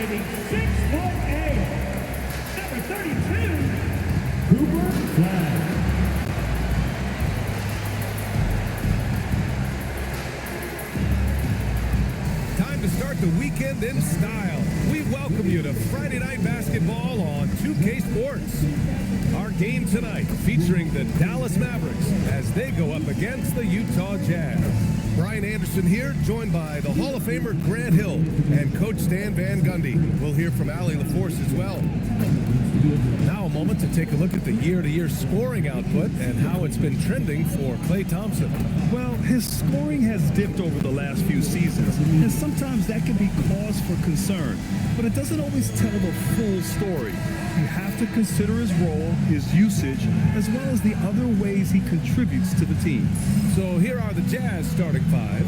celebrating 6'1", number 32, Cooper Flag. Time to start the weekend in style. We welcome you to Friday Night Basketball on 2K Sports. Our game tonight featuring the Dallas Mavericks as they go up against the Utah Jazz. Brian Anderson here, joined by the Hall of Famer Grant Hill and Coach Stan Van Gundy. We'll hear from Allie LaForce as well. Now a moment to take a look at the year-to-year scoring output and how it's been trending for Klay Thompson. Well, his scoring has dipped over the last few seasons, and sometimes that can be cause for concern, but it doesn't always tell the full story. You have to consider his role, his usage, as well as the other ways he contributes to the team. So here are the Jazz starting five.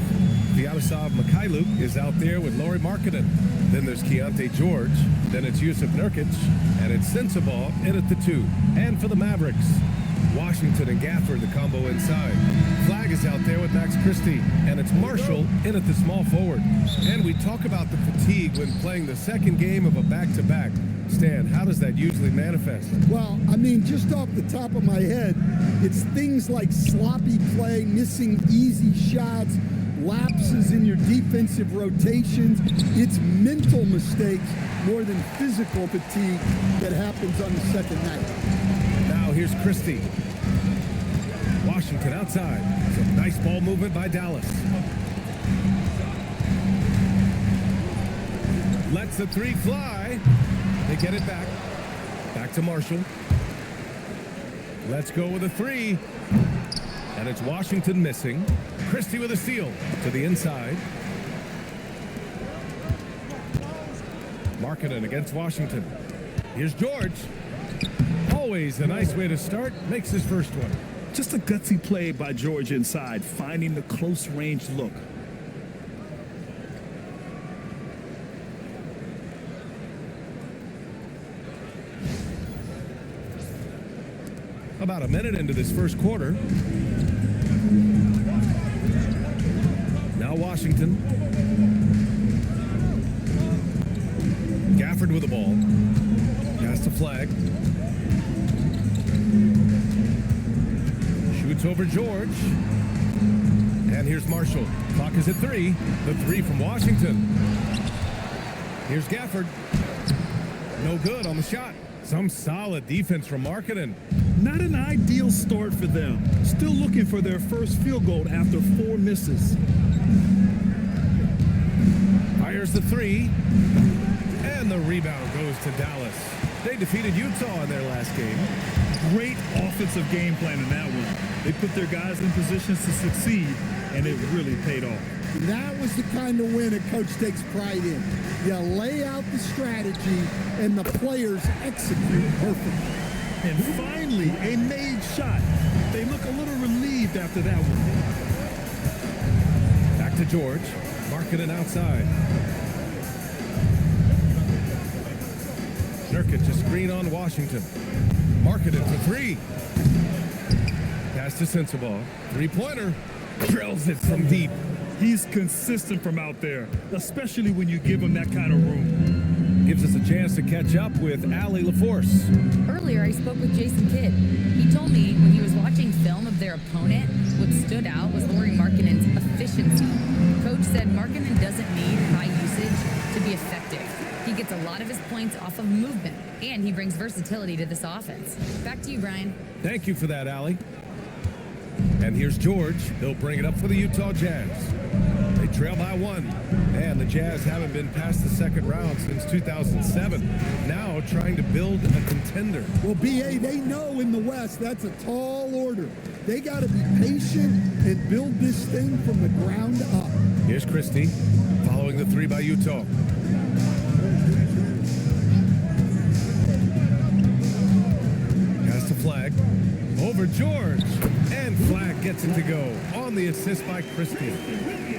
Vladislav Mikhailuk is out there with Lauri Markkanen. Then there's Keontae George. Then it's Jusuf Nurkic. And it's Sensabaugh in at the 2. And for the Mavericks, Washington and Gafford, the combo inside. Flag is out there with Max Christie. And it's Marshall in at the small forward. And we talk about the fatigue when playing the second game of a back-to-back. Stan, how does that usually manifest? Well, I mean, just off the top of my head, it's things like sloppy play, missing easy shots, lapses in your defensive rotations. It's mental mistakes more than physical fatigue that happens on the second night. Now here's Christie. Washington outside. Some nice ball movement by Dallas. Lets the 3 fly. They get it back. Back to Marshall. Let's go with a 3. And it's Washington missing. Christie with a steal to the inside. Markkanen against Washington. Here's George. Always a nice way to start. Makes his first one. Just a gutsy play by George inside, finding the close range look. About a minute into this first quarter. Now Washington. Gafford with the ball. Pass to Flag. Shoots over George. And here's Marshall. Clock is at 3. The 3 from Washington. Here's Gafford. No good on the shot. Some solid defense from Markkanen. Not an ideal start for them. Still looking for their first field goal after 4 misses. Fires the 3. And the rebound goes to Dallas. They defeated Utah in their last game. Great offensive game plan in that one. They put their guys in positions to succeed, and it really paid off. That was the kind of win a coach takes pride in. You lay out the strategy, and the players execute perfectly. And finally, a made shot. They look a little relieved after that one. Back to George. Markkanen outside. Nurkic to screen on Washington. Markkanen for 3. Pass to Sensabaugh. 3-pointer. Drills it from deep. He's consistent from out there, especially when you give him that kind of room. Gives us a chance to catch up with Allie LaForce. Earlier, I spoke with Jason Kidd. He told me when he was watching film of their opponent, what stood out was Lauri Markkanen's efficiency. Coach said Markkanen doesn't need high usage to be effective. He gets a lot of his points off of movement, and he brings versatility to this offense. Back to you, Brian. Thank you for that, Allie. And here's George. He'll bring it up for the Utah Jazz. They trail by 1. And the Jazz haven't been past the second round since 2007. Now trying to build a contender. Well, B.A., they know in the West that's a tall order. They got to be patient and build this thing from the ground up. Here's Christie following the 3 by Utah. Pass to Flag. Over George. And Flag gets it to go on the assist by Christie.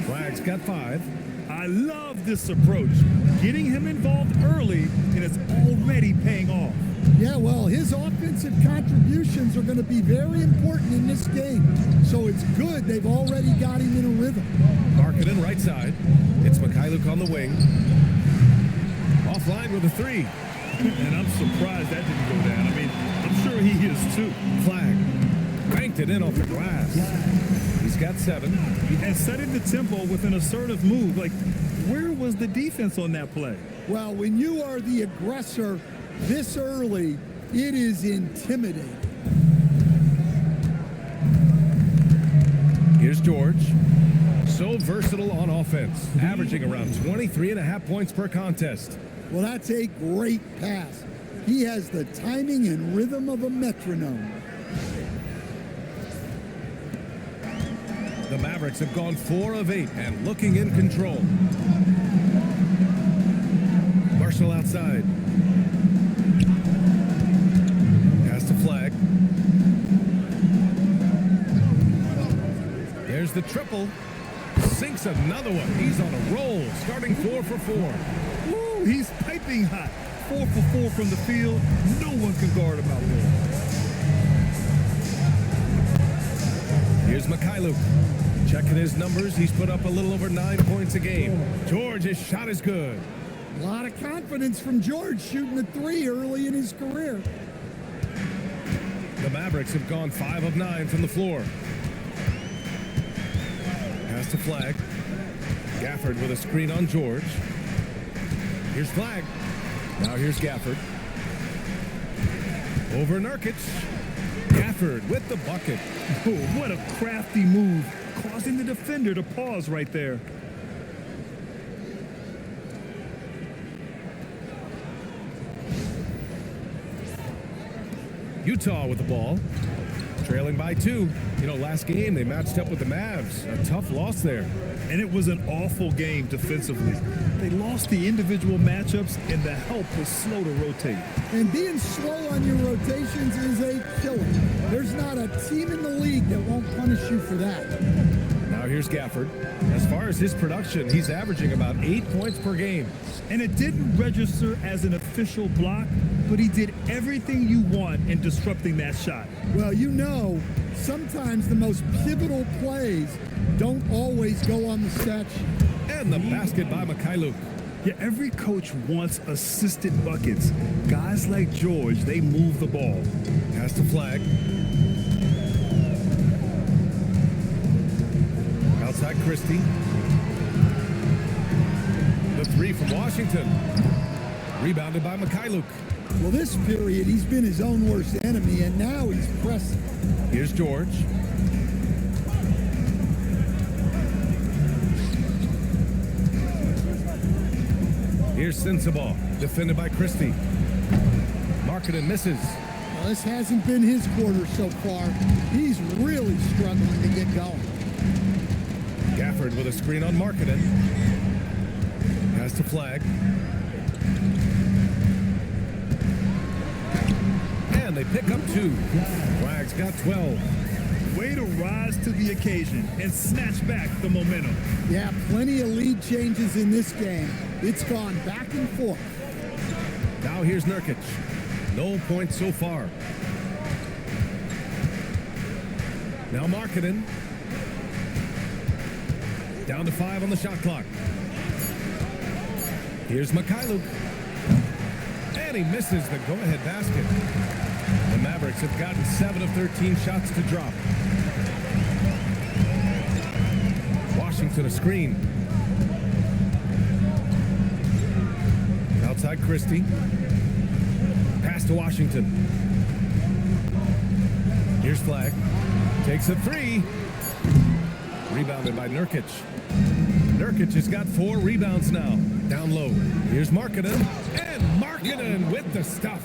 Flag's got 5. I love this approach. Getting him involved early, and it's already paying off. Yeah, well, his offensive contributions are going to be very important in this game. So it's good they've already got him in a rhythm. Markkanen right side. It's Mikhailuk on the wing. offline with a three. And I'm surprised that didn't go down. I mean, I'm sure he is too. Flag. Banked it in off the glass. He's got 7. And setting the tempo with an assertive move. Like, where was the defense on that play? Well, when you are the aggressor this early, it is intimidating. Here's George. So versatile on offense, averaging around 23.5 points per contest. Well, that's a great pass. He has the timing and rhythm of a metronome. The Mavericks have gone 4 of 8 and looking in control. Marshall outside. Pass to Flag. There's the triple. Sinks another one. He's on a roll, starting 4 for 4. Woo, he's piping hot. 4 for 4 from the field. No one can guard him out there. Here's Mikhailuk. Checking his numbers, he's put up a little over 9 points a game. George's shot is good. A lot of confidence from George shooting a 3 early in his career. The Mavericks have gone 5 of 9 from the floor. Pass to Flag. Gafford with a screen on George. Here's Flag. Now here's Gafford. Over Nurkic. Gafford with the bucket. Oh, what a crafty move, causing the defender to pause right there. Utah with the ball. Trailing by 2. You know, last game they matched up with the Mavs. A tough loss there. And it was an awful game defensively. They lost the individual matchups, and the help was slow to rotate. And being slow on your rotations is a killer. There's not a team in the league that won't punish you for that. Now here's Gafford. As far as his production, he's averaging about 8 points per game. And it didn't register as an official block, but he did everything you want in disrupting that shot. Well, you know, sometimes the most pivotal plays don't always go on the stat sheet. And the basket by Mikhailuk. Yeah, every coach wants assisted buckets. Guys like George, they move the ball. Pass to Flag. Outside Christie. The 3 from Washington. Rebounded by Mikhailuk. Well, this period, he's been his own worst enemy, and now he's pressing. Here's George. Here's Sensabaugh, defended by Christie. Marketing misses. Well, this hasn't been his quarter so far. He's really struggling to get going. Gafford with a screen on Marketing. Pass to Flag. And they pick up 2. Flag's got 12. Way to rise to the occasion and snatch back the momentum. Yeah, plenty of lead changes in this game. It's gone back and forth. Now here's Nurkic. No points so far. Now Marketing. Down to 5 on the shot clock. Here's Mikhailuk. And he misses the go-ahead basket. The Mavericks have gotten 7 of 13 shots to drop. Washington a screen. Outside Christie. Pass to Washington. Here's Flag. Takes a 3. Rebounded by Nurkic. Nurkic has got 4 rebounds now. Down low. Here's Markkanen. And Markkanen with the stuff.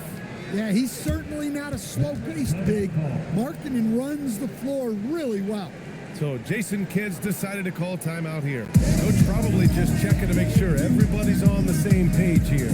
Yeah, he's certainly not a slow-paced big. Markkanen runs the floor really well. So Jason Kidd's decided to call timeout here. Coach probably just checking to make sure everybody's on the same page here.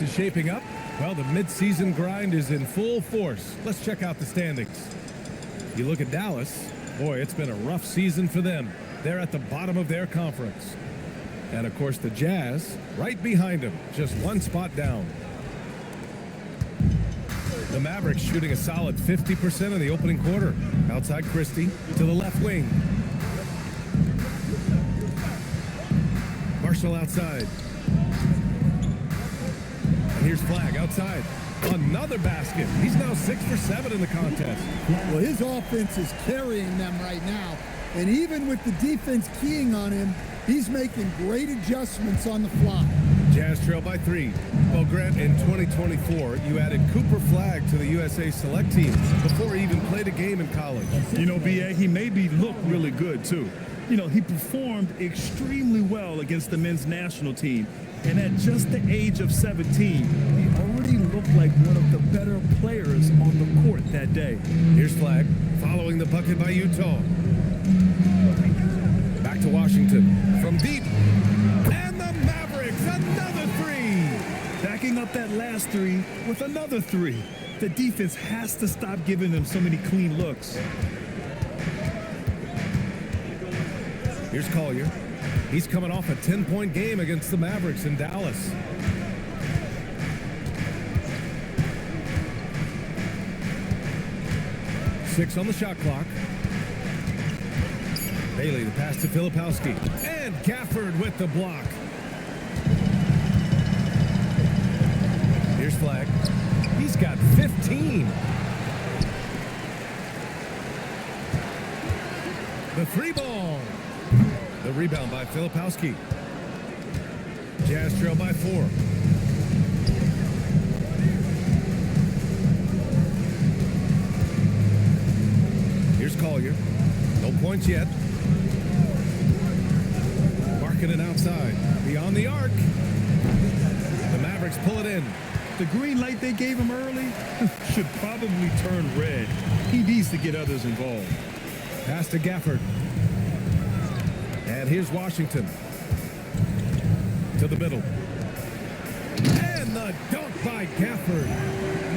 Mavericks is shaping up? Well, the midseason grind is in full force. Let's check out the standings. You look at Dallas, boy, it's been a rough season for them. They're at the bottom of their conference. And, of course, the Jazz right behind them, just one spot down. The Mavericks shooting a solid 50% in the opening quarter. Outside Christie to the left wing. Marshall outside. And here's Flagg outside. Another basket. He's now 6 for 7 in the contest. Well, his offense is carrying them right now. And even with the defense keying on him, he's making great adjustments on the fly. Jazz trail by 3. Well, Grant, in 2024, you added Cooper Flagg to the USA Select team before he even played a game in college. You know, B.A., he made me look really good, too. You know, he performed extremely well against the men's national team. And at just the age of 17, he already looked like one of the better players on the court that day. Here's Flagg following the bucket by Utah. Back to Washington from deep. And the Mavericks, another 3. Backing up that last 3 with another 3. The defense has to stop giving them so many clean looks. Here's Collier. He's coming off a 10-point game against the Mavericks in Dallas. Six on the shot clock. Bailey, the pass to Filipowski. And Gafford with the block. Here's Flagg. He's got 15. The 3-ball. The rebound by Filipowski. Jazz trail by 4. Here's Collier. No points yet. Marking it outside. Beyond the arc. The Mavericks pull it in. The green light they gave him early should probably turn red. He needs to get others involved. Pass to Gafford. And here's Washington. To the middle. And the dunk by Gafford.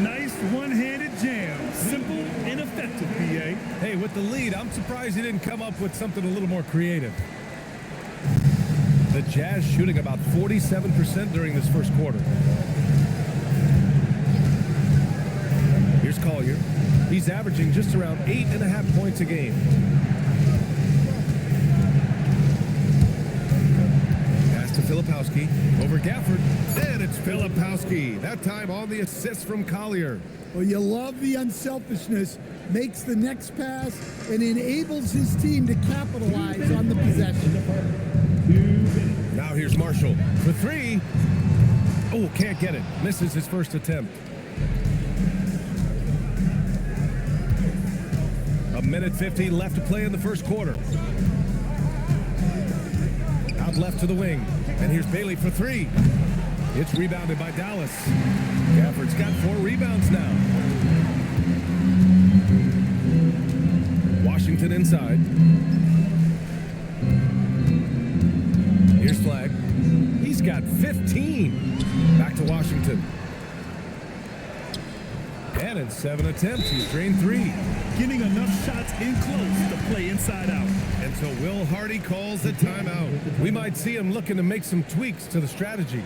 Nice one-handed jam. Simple and effective, B.A. Hey, with the lead, I'm surprised he didn't come up with something a little more creative. The Jazz shooting about 47% during this first quarter. Here's Collier. He's averaging just around 8.5 points a game. Pass to Filipowski. Over Gafford. And it's Filipowski. That time on the assist from Collier. Well, you love the unselfishness, makes the next pass, and enables his team to capitalize on the possession. Now here's Marshall for 3. Oh, can't get it. Misses his first attempt. A minute 50 left to play in the first quarter. Out left to the wing. And here's Bailey for 3. It's rebounded by Dallas. Gafford's got 4 rebounds now. Washington inside. Here's Flagg. He's got 15. Back to Washington. And in 7 attempts, he's drained 3. Getting enough shots in close to play inside out. And so Will Hardy calls the timeout. We might see him looking to make some tweaks to the strategy.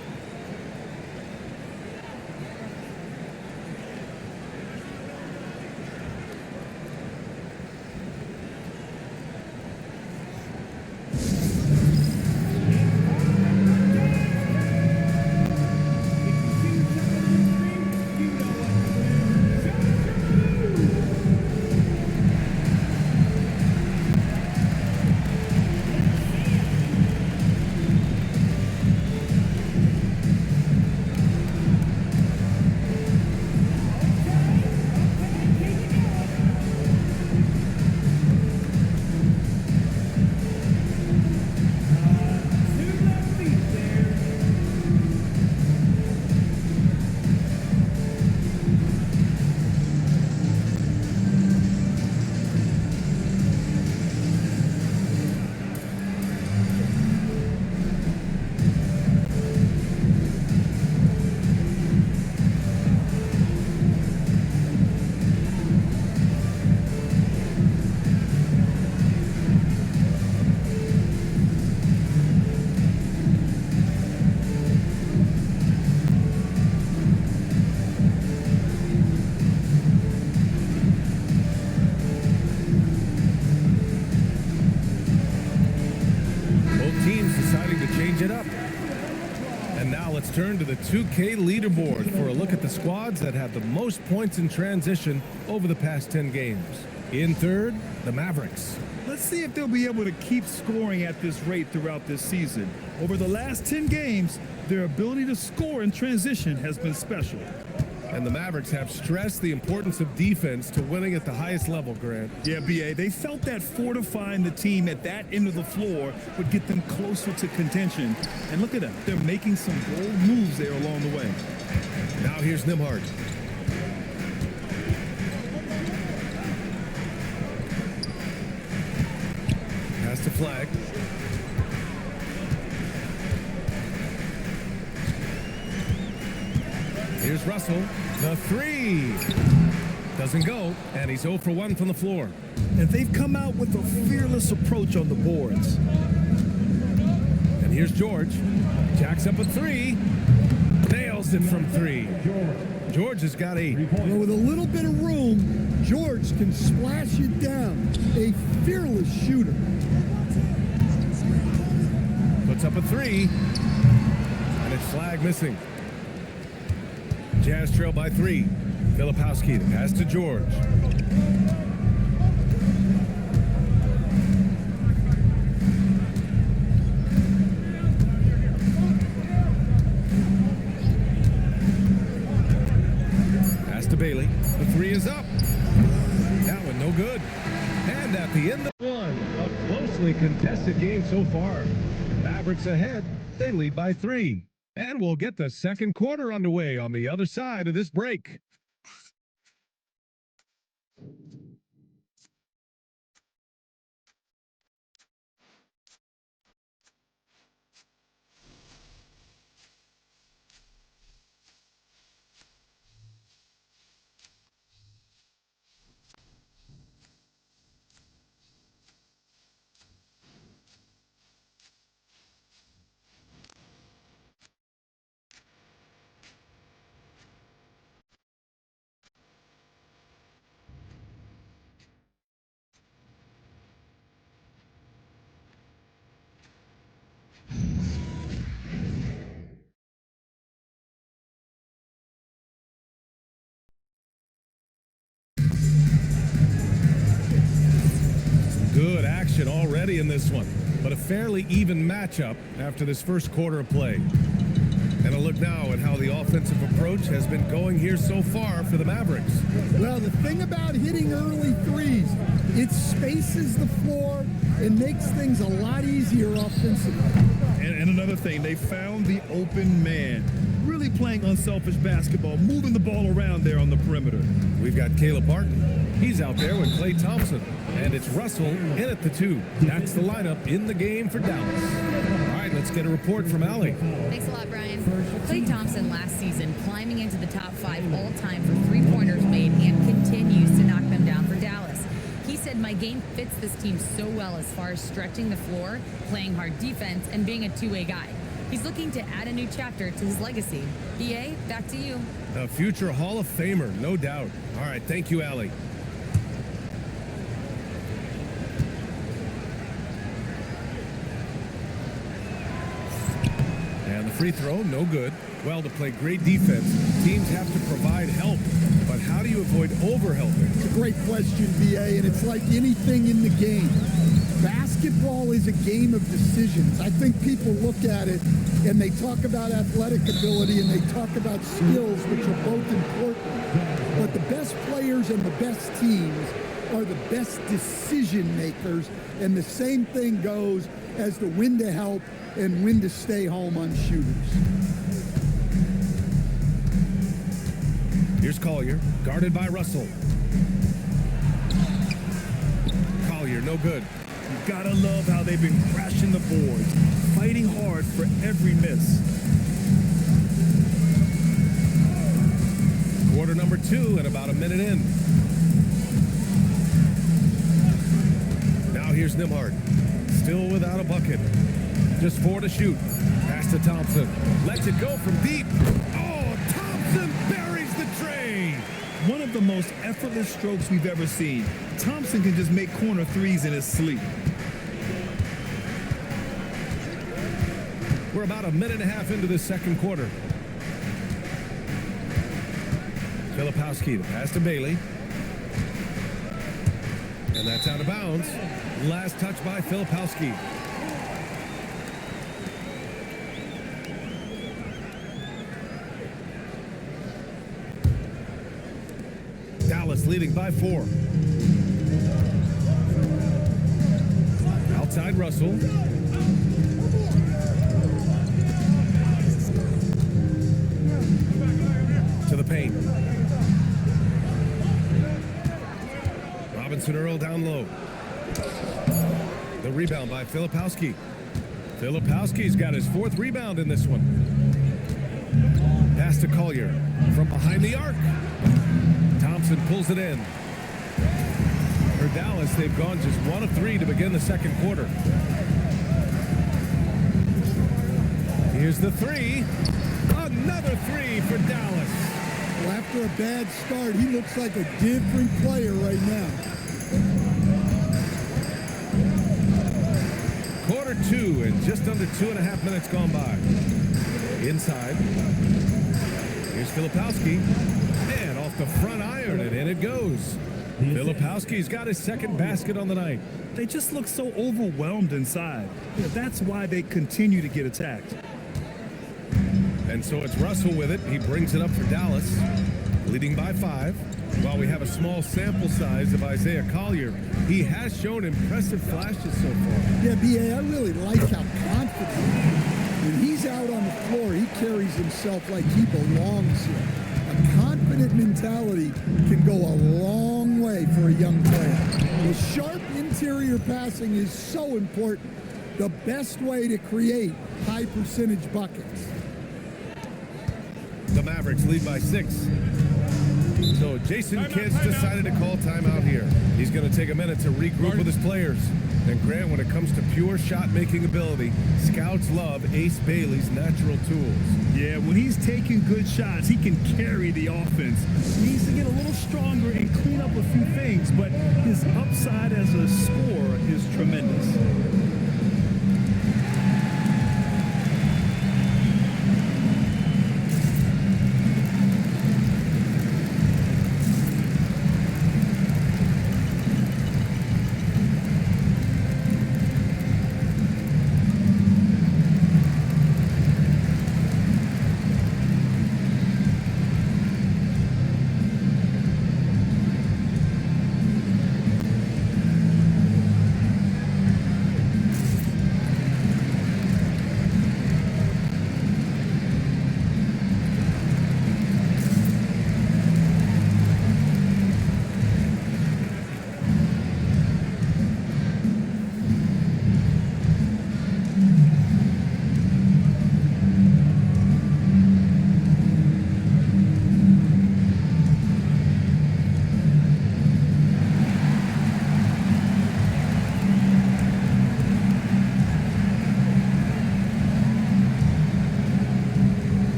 teams deciding to change it up. And now let's turn to the 2K leaderboard for a look at the squads that have the most points in transition over the past 10 games. In third, the Mavericks. Let's see if they'll be able to keep scoring at this rate throughout this season. Over the last 10 games, their ability to score in transition has been special. And the Mavericks have stressed the importance of defense to winning at the highest level, Grant. Yeah, B.A., they felt that fortifying the team at that end of the floor would get them closer to contention. And look at them. They're making some bold moves there along the way. Now here's Nembhard. Pass to Flag. Here's Russell. The three. Doesn't go, and he's 0 for 1 from the floor. And they've come out with a fearless approach on the boards. And here's George. Jacks up a three. Nails it from three. George has got 8. Well, with a little bit of room, George can splash it down. A fearless shooter. Puts up a three. And it's Flag missing. Jazz trail by 3. Filipowski, the pass to George. Pass to Bailey. The 3 is up. That one no good. And at the end of one, a closely contested game so far. Mavericks ahead. They lead by 3. And we'll get the second quarter underway on the other side of this break. Good action already in this one, but a fairly even matchup after this first quarter of play. And a look now at how the offensive approach has been going here so far for the Mavericks. Well, the thing about hitting early threes, it spaces the floor and makes things a lot easier offensively. And another thing, they found the open man. Really playing unselfish basketball, moving the ball around there on the perimeter. We've got Caleb Barton. He's out there with Klay Thompson. And it's Russell in at the 2. That's the lineup in the game for Dallas. All right, let's get a report from Allie. Thanks a lot, Brian. Klay Thompson last season climbing into the top 5 all-time for three-pointers made and continues to knock them down for Dallas. He said, "My game fits this team so well as far as stretching the floor, playing hard defense, and being a two-way guy. He's looking to add a new chapter to his legacy." BA, back to you. A future Hall of Famer, no doubt. All right, thank you, Allie. And the free throw, no good. Well, to play great defense, teams have to provide help. But how do you avoid overhelping? It's a great question, BA, and it's like anything in the game. Basketball is a game of decisions. I think people look at it and they talk about athletic ability and they talk about skills, which are both important. But the best players and the best teams are the best decision makers, and the same thing goes as to when to help and when to stay home on shooters. Here's Collier, guarded by Russell. Collier, no good. You gotta love how they've been crashing the boards, fighting hard for every miss. Quarter number 2 and about a minute in. Now here's Nembhard, still without a bucket. Just 4 to shoot. Pass to Thompson. Lets it go from deep. Oh, Thompson buries the tray. One of the most effortless strokes we've ever seen. Thompson can just make corner threes in his sleep. We're about a minute and a half into the second quarter. Filipowski, the pass to Bailey. And that's out of bounds. Last touch by Filipowski. Dallas leading by 4. Outside Russell. To the paint. Robinson Earl down low. The rebound by Filipowski. Filipowski's got his 4th rebound in this one. Pass to Collier from behind the arc. Thompson pulls it in. For Dallas, they've gone just 1 of 3 to begin the second quarter. Here's the 3. Another 3 for Dallas. Well, after a bad start, he looks like a different player right now. Quarter 2 and just under 2.5 minutes gone by. Inside. Here's Filipowski. And off the front iron, and in it goes. Filipowski's got his 2nd basket on the night. They just look so overwhelmed inside. That's why they continue to get attacked. And so it's Russell with it. He brings it up for Dallas, leading by 5. While we have a small sample size of Isaiah Collier, he has shown impressive flashes so far. Yeah, B.A., I really like how confident when he's out on the floor, he carries himself like he belongs here. A confident mentality can go a long way for a young player. The sharp interior passing is so important. The best way to create high percentage buckets. The Mavericks lead by 6. So Jason Kidd's decided to call timeout here. He's going to take a minute to regroup with his players. And Grant, when it comes to pure shot-making ability, scouts love Ace Bailey's natural tools. Yeah, when he's taking good shots, he can carry the offense. He needs to get a little stronger and clean up a few things, but his upside as a scorer is tremendous.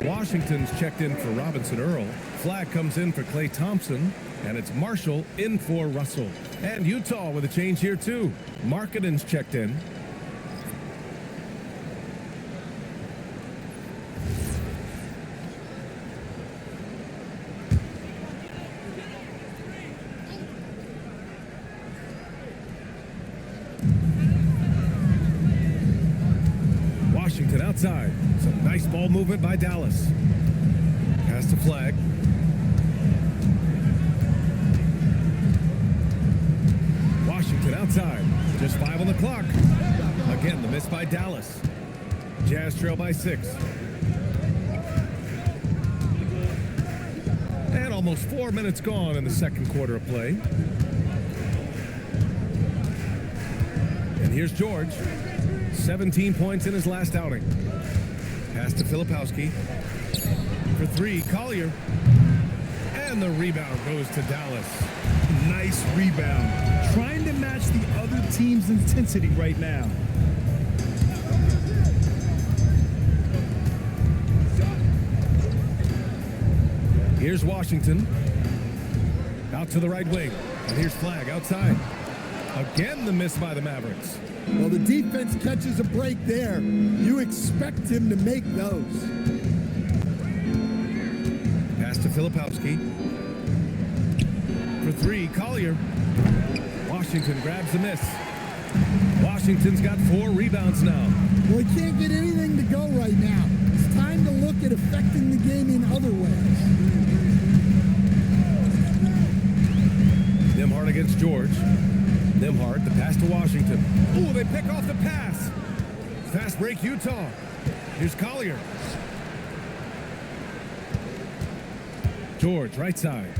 Washington's checked in for Robinson Earl. Flag comes in for Klay Thompson, and it's Marshall in for Russell. And Utah with a change here too. Markkanen's checked in. Washington outside. Some nice ball movement by Dallas. Pass to Flag. Washington outside. Just 5 on the clock. Again, the miss by Dallas. Jazz trail by 6. And almost 4 minutes gone in the second quarter of play. And here's George. 17 points in his last outing. Pass to Filipowski. For 3, Collier. And the rebound goes to Dallas. Nice rebound. Trying to match the other team's intensity right now. Here's Washington. Out to the right wing. And here's Flag outside. Again, the miss by the Mavericks. Well, the defense catches a break there. You expect him to make those. Pass to Filipowski. For three, Collier. Washington grabs the miss. Washington's got 4 rebounds now. Well, he can't get anything to go right now. It's time to look at affecting the game in other ways. Nembhard against George. Nembhard, the pass to Washington. Ooh, they pick off the pass. Fast break, Utah. Here's Collier. George, right side.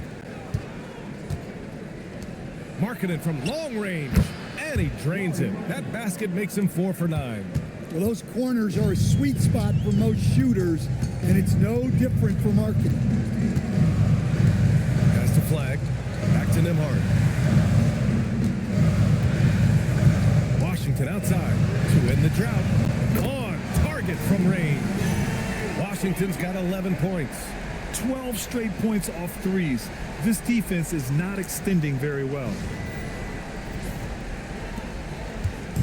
Marketing from long range. And he drains it. That basket makes him 4 for 9. Well, those corners are a sweet spot for most shooters, and it's no different for Marketing. Pass to Flag. Back to Nembhard. Washington outside to end the drought. On target from range. Washington's got 11 points. 12 straight points off threes. This defense is not extending very well.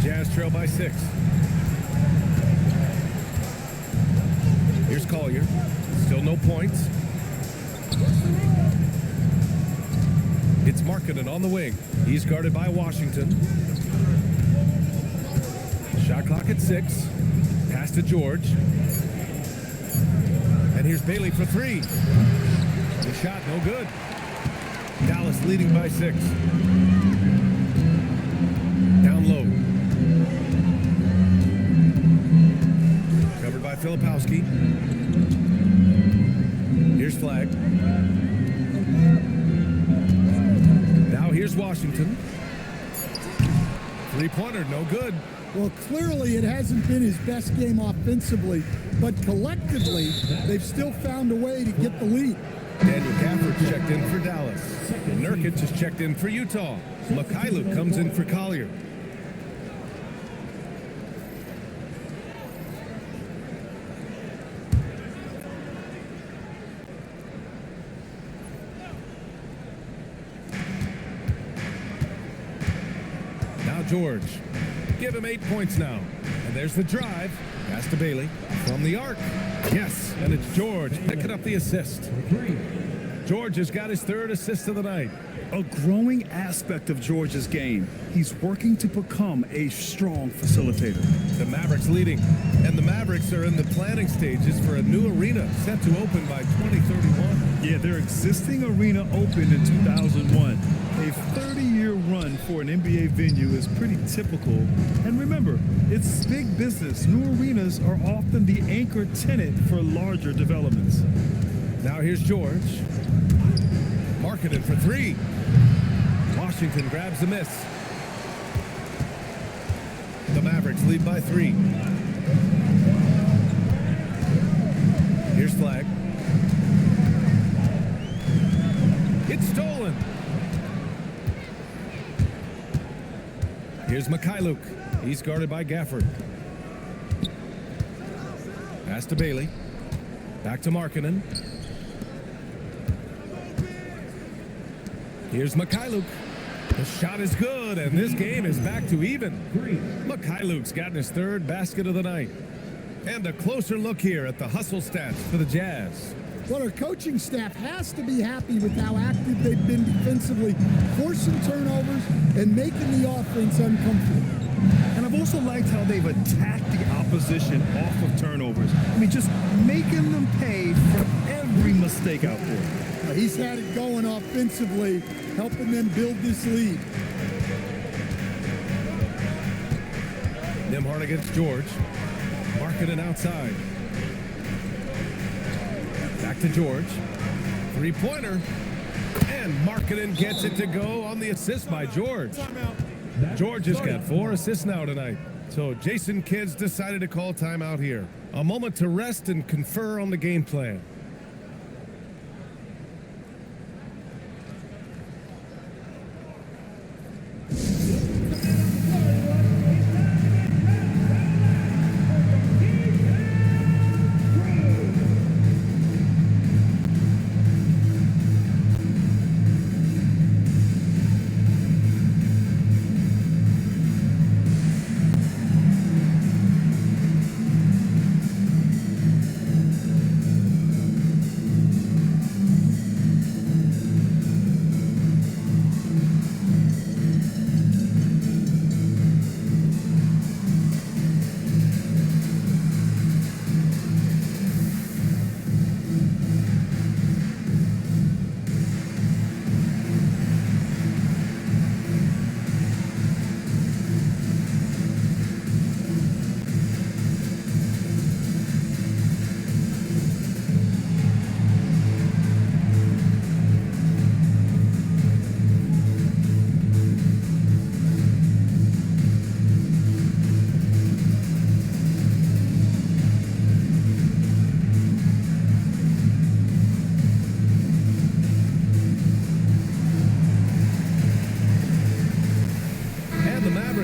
Jazz trail by 6. Here's Collier. Still no points. It's Markkanen on the wing. He's guarded by Washington. Shot clock at 6. Pass to George. And here's Bailey for 3. The shot no good. Dallas leading by 6. Down low. Covered by Filipowski. Here's Flag. Now here's Washington. 3-pointer, no good. Well, clearly it hasn't been his best game offensively, but collectively, they've still found a way to get the lead. Daniel Gafford's checked in for Dallas. Nurkic is checked in for Utah. Mikhailuk comes in for Collier. Now George. Give him 8 points now. And there's the drive. Pass to Bailey. From the arc. Yes, and it's George picking up the assist. George has got his 3rd assist of the night. A growing aspect of George's game. He's working to become a strong facilitator. The Mavericks leading. And the Mavericks are in the planning stages for a new arena set to open by 2031. Yeah, their existing arena opened in 2001. A 30-year run for an NBA venue is pretty typical. And remember, it's big business. New arenas are often the anchor tenant for larger developments. Now here's George. Marketing for 3. Washington grabs the miss. The Mavericks lead by 3. Here's Flag. It's stolen. Here's Mikhailuk. He's guarded by Gafford. Pass to Bailey. Back to Markkanen. Here's Mikhailuk. The shot is good, and this game is back to even. Mikhailuk's gotten his 3rd basket of the night. And a closer look here at the hustle stats for the Jazz. Well, our coaching staff has to be happy with how active they've been defensively, forcing turnovers and making the offense uncomfortable. And I've also liked how they've attacked the opposition off of turnovers. I mean, just making them pay for every mistake out there. He's had it going offensively, helping them build this lead. Nembhard against George. Markkanen outside. Back to George. 3-pointer. And Markkanen gets it to go on the assist by George. George has got 4 assists now tonight. So Jason Kidd's decided to call timeout here. A moment to rest and confer on the game plan.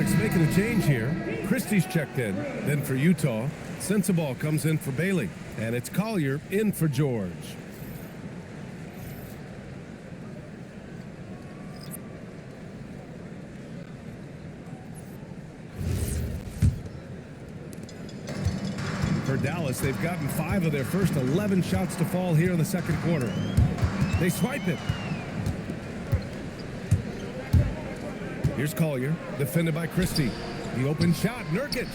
Mavericks making a change here. Christie's checked in. Then for Utah, Sensabaugh comes in for Bailey. And it's Collier in for George. For Dallas, they've gotten 5 of their first 11 shots to fall here in the second quarter. They swipe it. Here's Collier, defended by Christie. The open shot, Nurkic.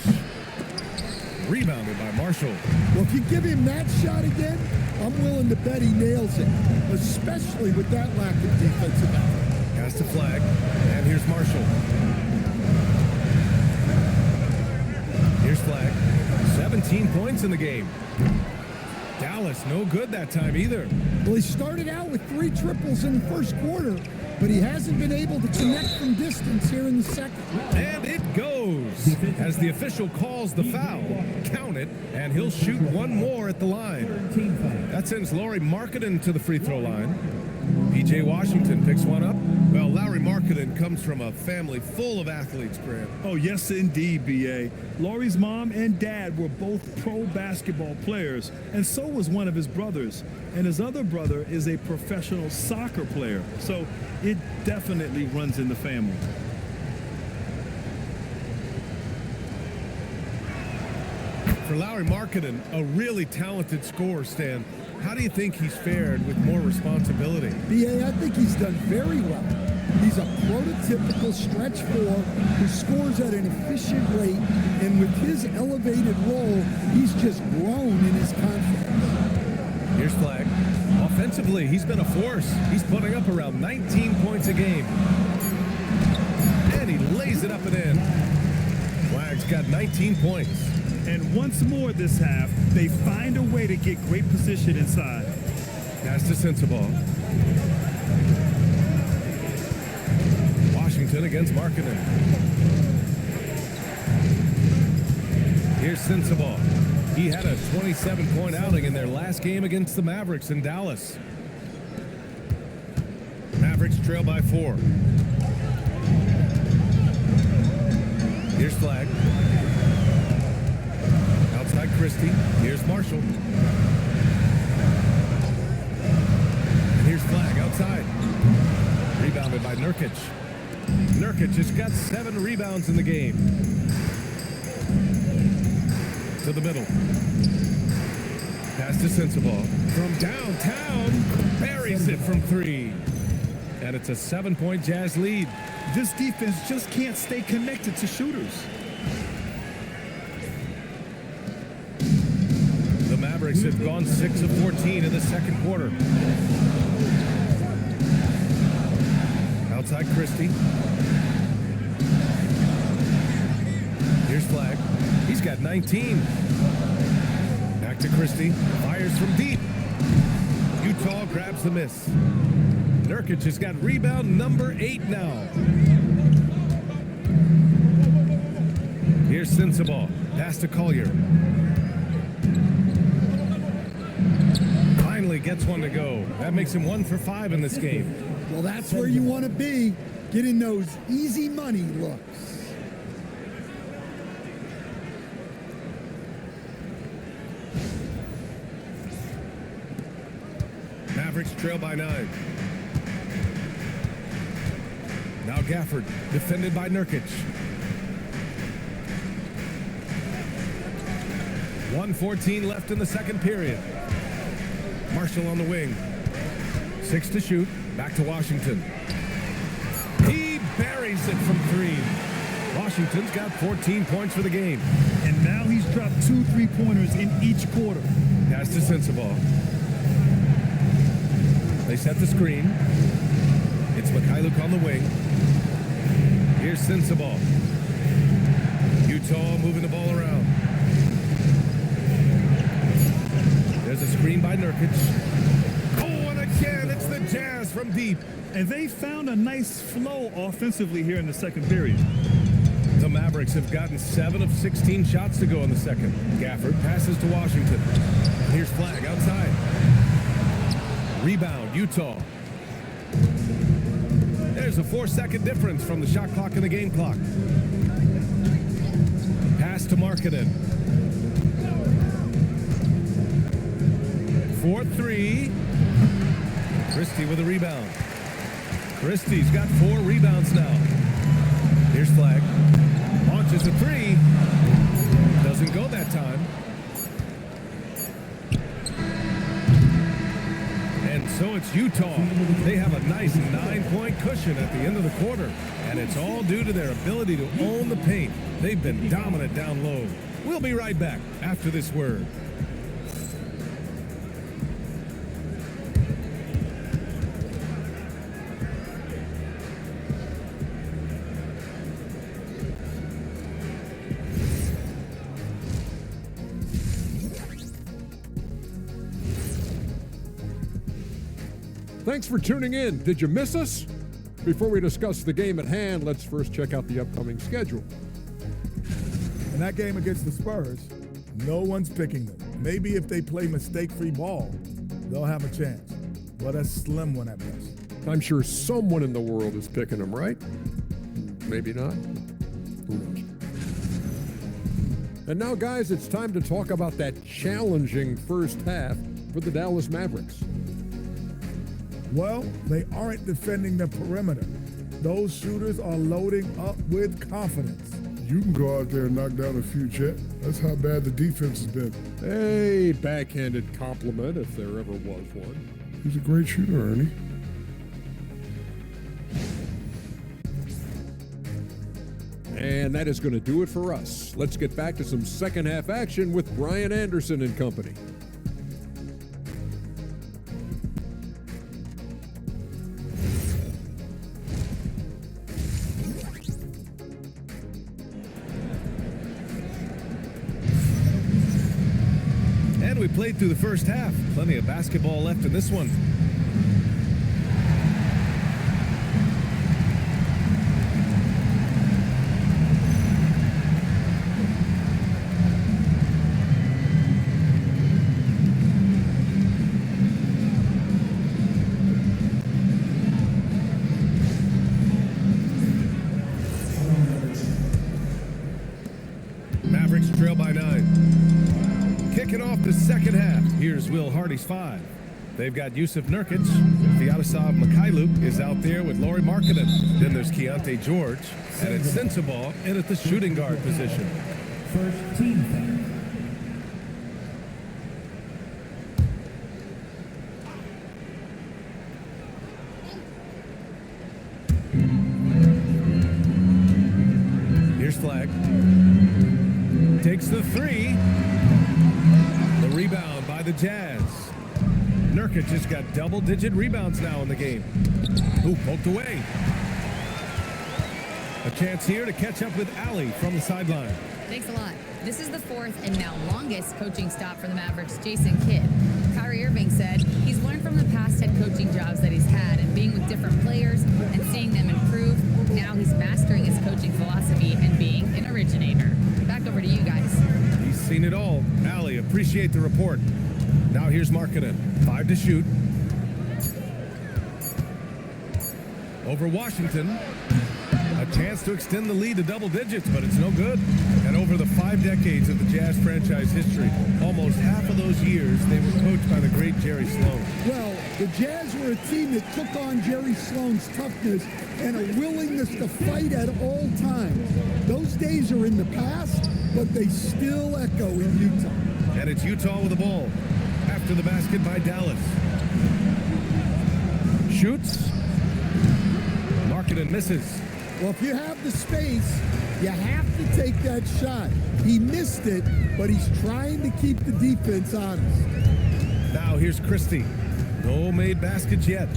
Rebounded by Marshall. Well, if you give him that shot again, I'm willing to bet he nails it, especially with that lack of defensive effort. Has to flag, and here's Marshall. Here's flag. 17 points in the game. Dallas, no good that time either. Well, he started out with 3 triples in the first quarter, but he hasn't been able to connect from distance here in the second. And it goes. As the official calls the foul, count it, and he'll shoot one more at the line. That sends Lauri Markkanen to the free throw line. P.J. Washington picks one up. Well, Lauri Markkanen comes from a family full of athletes, Grant. Oh, yes, indeed, B.A. Lauri's mom and dad were both pro basketball players, and so was one of his brothers. And his other brother is a professional soccer player. So it definitely runs in the family. For Lauri Markkanen, a really talented scorer, Stan. How do you think he's fared with more responsibility? B.A., I think he's done very well. He's a prototypical stretch 4 who scores at an efficient rate, and with his elevated role, he's just grown in his confidence. Here's flag. Offensively, he's been a force. He's putting up around 19 points a game. And he lays it up and in. Flag's got 19 points. And once more this half, they find a way to get great position inside. Pass to Sensabaugh. Washington against Markkanen. Here's Sensabaugh. He had a 27-point outing in their last game against the Mavericks in Dallas. Mavericks trail by 4. Here's flag. Outside Christie. Here's Marshall. And here's flag outside. Rebounded by Nurkic. Nurkic has got 7 rebounds in the game. To the middle. Pass to Sensabaugh. From downtown, buries it from 3. And it's a 7-point Jazz lead. This defense just can't stay connected to shooters. The Mavericks have gone 6 of 14 in the second quarter. Outside Christie. Here's flag. He's got 19. Back to Christie. Fires from deep. Utah grabs the miss. Nurkic has got rebound number 8 now. Here's Sensabaugh. Pass to Collier. Finally gets one to go. That makes him 1 for 5 in this game. Well, that's where you want to be, getting those easy money looks. Mavericks trail by 9. Now Gafford, defended by Nurkic. 1:14 left in the second period. Marshall on the wing. 6 to shoot. Back to Washington. He buries it from 3. Washington's got 14 points for the game. And now he's dropped 2 3-pointers in each quarter. Pass to Sensabaugh. They set the screen. It's Mikhailuk on the wing. Here's Sensabaugh. Utah moving the ball around. There's a screen by Nurkic. Oh, and again, it's the Jazz from deep. And they found a nice flow offensively here in the second period. The Mavericks have gotten 7 of 16 shots to go in the second. Gafford passes to Washington. Here's flag outside. Rebound, Utah. There's a 4-second difference from the shot clock and the game clock. pass to Markkanen. 4-3. Christie with a rebound. Christie's got 4 rebounds now. Here's Flag. Launches a 3. Doesn't go that time. And so it's Utah. They have a nice 9-point cushion at the end of the quarter. And it's all due to their ability to own the paint. They've been dominant down low. We'll be right back after this word. Thanks for tuning in. Did you miss us? Before we discuss the game at hand, let's first check out the upcoming schedule. In that game against the Spurs, no one's picking them. Maybe if they play mistake-free ball, they'll have a chance. But a slim one at best. I'm sure someone in the world is picking them, right? Maybe not. Who knows? And now, guys, it's time to talk about that challenging first half for the Dallas Mavericks. Well, they aren't defending the perimeter. Those shooters are loading up with confidence. You can go out there and knock down a few, Chet. That's how bad the defense has been. A backhanded compliment, if there ever was one. He's a great shooter, Ernie. And that is going to do it for us. Let's get back to some second half action with Brian Anderson and company. We played through the first half. Plenty of basketball left in this one. Mavericks trail by 9. Kicking off the second half, here's Will Hardy's 5. They've got Yusuf Nurkic. Vyacheslav Mikhailuk is out there with Lauri Markkanen. Then there's Keontae George. And it's Sensabaugh in at the shooting guard position. First team foul. Here's Flag. Takes the 3. The rebound by the Jazz. Nurkic just got double-digit rebounds now in the game. Ooh, poked away. A chance here to catch up with Ali from the sideline. Thanks a lot. This is the 4th and now longest coaching stop for the Mavericks, Jason Kidd. Kyrie Irving said he's learned from the past head coaching jobs that he's had and being with different players and seeing them improve. Now he's mastering his coaching philosophy and being an originator. Back over to you guys. He's seen it all. Ali, appreciate the report. Now here's Markkanen. 5 to shoot. Over Washington. A chance to extend the lead to double digits, but it's no good. And over the 5 decades of the Jazz franchise history, almost half of those years, they were coached by the great Jerry Sloan. Well, the Jazz were a team that took on Jerry Sloan's toughness and a willingness to fight at all times. Those days are in the past, but they still echo in Utah. And it's Utah with the ball. After the basket by Dallas. Shoots. Markkanen misses. Well, if you have the space, you have to take that shot. He missed it, but he's trying to keep the defense honest. Now here's Christie. No made baskets yet.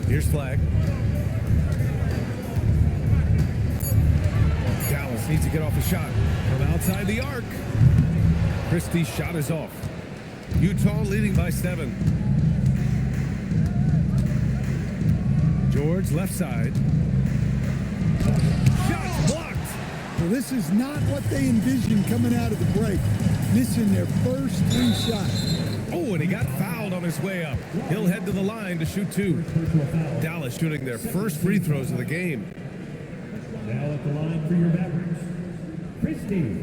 Here's Flag. Dallas needs to get off a shot from outside the arc. Christie's shot is off. Utah leading by 7. George left side. Shots blocked. Well, this is not what they envisioned coming out of the break. Missing their first 3 shots. Oh, and he got fouled on his way up. He'll head to the line to shoot 2. Dallas shooting their first free throws of the game. Now at the line for your Mavericks, Christie,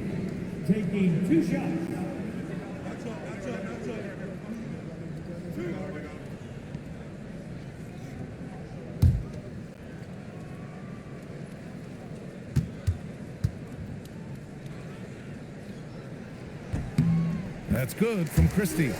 taking 2 shots. That's good from Christie.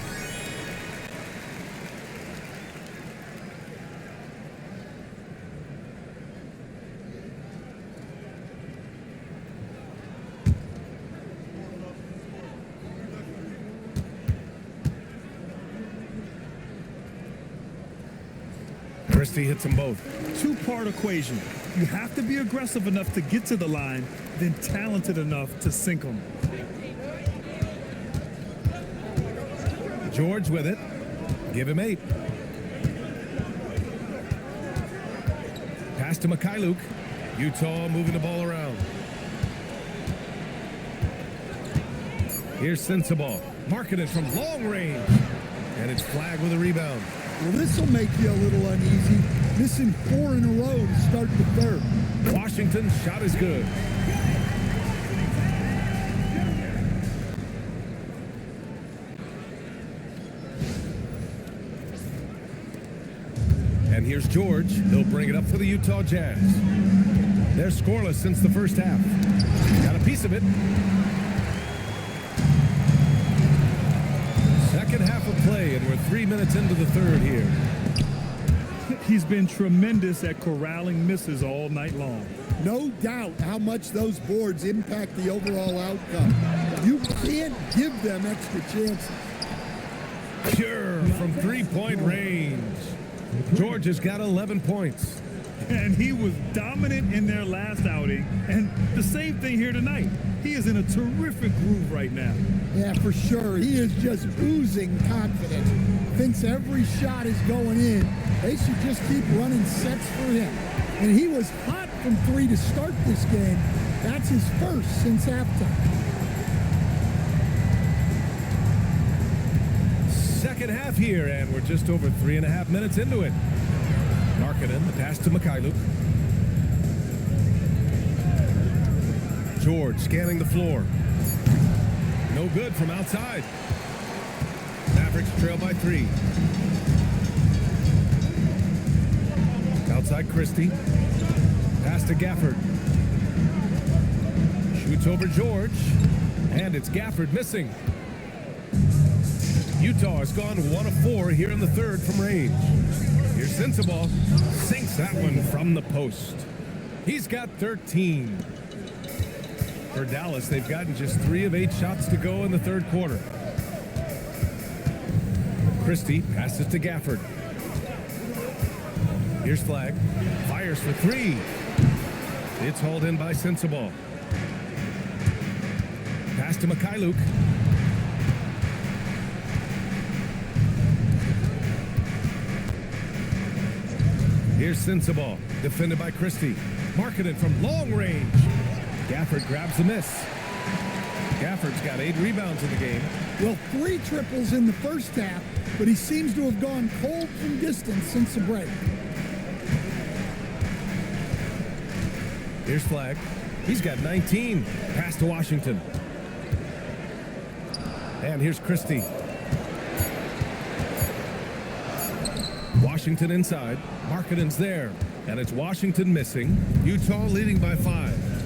Christie hits them both. Two-part equation. You have to be aggressive enough to get to the line, then talented enough to sink them. George with it. Give him 8. Pass to Mikhailuk. Utah moving the ball around. Here's Sensabaugh. Marking it from long range. And it's flagged with a rebound. Well, this will make you a little uneasy. Missing 4 in a row to start the third. Washington's shot is good. And here's George. He'll bring it up for the Utah Jazz. They're scoreless since the first half. Got a piece of it. Second half of play, and we're 3 minutes into the third here. He's been tremendous at corralling misses all night long. No doubt how much those boards impact the overall outcome. You can't give them extra chances. Pure from three-point range. George has got 11 points. And he was dominant in their last outing. And the same thing here tonight. He is in a terrific groove right now. Yeah, for sure. He is just oozing confidence. Thinks every shot is going in. They should just keep running sets for him. And he was hot from 3 to start this game. That's his first since halftime. Second half here, and we're just over 3.5 minutes into it. Markkanen, the pass to Mikhailuk. George scanning the floor. No good from outside. Mavericks trail by 3. Outside Christie. Pass to Gafford. Shoots over George. And it's Gafford missing. Utah has gone 1 of 4 here in the third from range. Here's Sensabaugh. Sinks that one from the post. He's got 13. For Dallas, they've gotten just 3 of 8 shots to go in the third quarter. Christie passes to Gafford. Here's Flag. Fires for 3. It's hauled in by Sensabaugh. Pass to Mikhailuk. Here's Sensabaugh, defended by Christie. Markkanen from long range. Gafford grabs the miss. Gafford's got 8 rebounds in the game. Well, 3 triples in the first half, but he seems to have gone cold from distance since the break. Here's Flag. He's got 19. Pass to Washington. And here's Christie. Washington inside. Markkanen's there. And it's Washington missing. Utah leading by 5.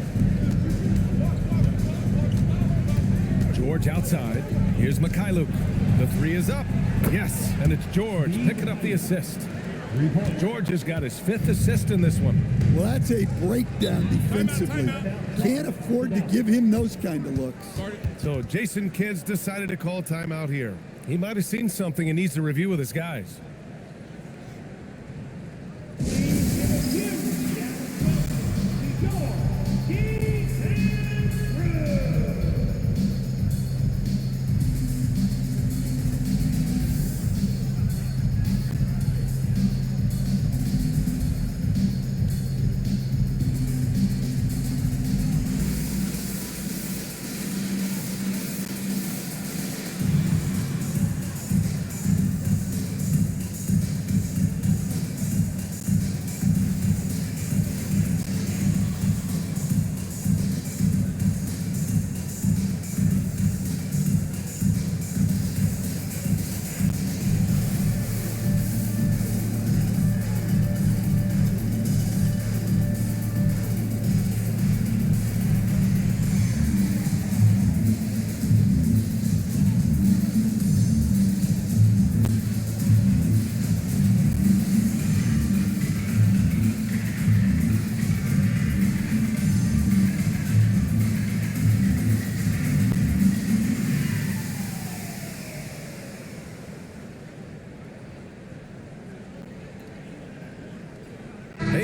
George outside. Here's Mikhailuk. The 3 is up. Yes, and it's George picking up the assist. George has got his 5th assist in this one. Well, that's a breakdown defensively. Can't afford to give him those kind of looks. So Jason Kidd's decided to call timeout here. He might have seen something and needs to review with his guys.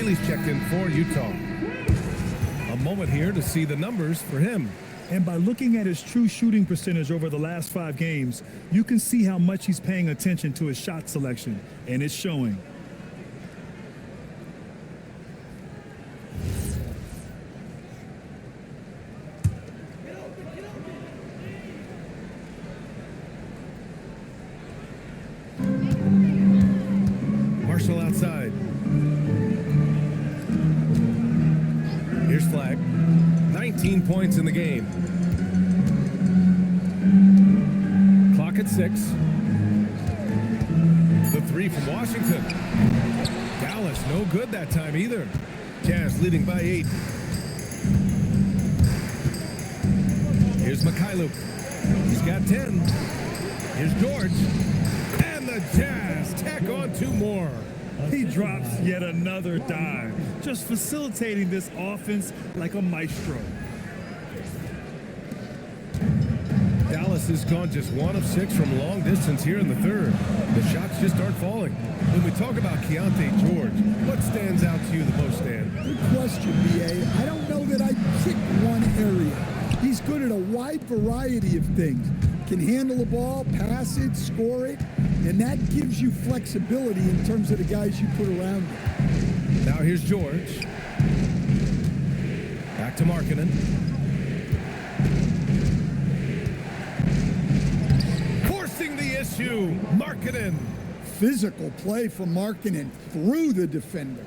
Bailey's checked in for Utah. A moment here to see the numbers for him. And by looking at his true shooting percentage over the last 5 games, you can see how much he's paying attention to his shot selection, and it's showing. Marshall outside. Here's Flag. 19 points in the game. Clock at 6. The 3 from Washington. Dallas no good that time either. Jazz leading by 8. Here's Mikhailuk. He's got 10. Here's George. And the Jazz tack on 2 more. He drops yet another dime, just facilitating this offense like a maestro. Dallas has gone just 1 of 6 from long distance here in the 3rd. The shots just aren't falling. When we talk about Keontae George, what stands out to you the most, Stan? Good question, B.A. I don't know that I'd pick one area. He's good at a wide variety of things. Can handle the ball, pass it, score it, and that gives you flexibility in terms of the guys you put around him. Now here's George. Back to Markkanen. Forcing the issue. Markkanen. Physical play from Markkanen through the defender.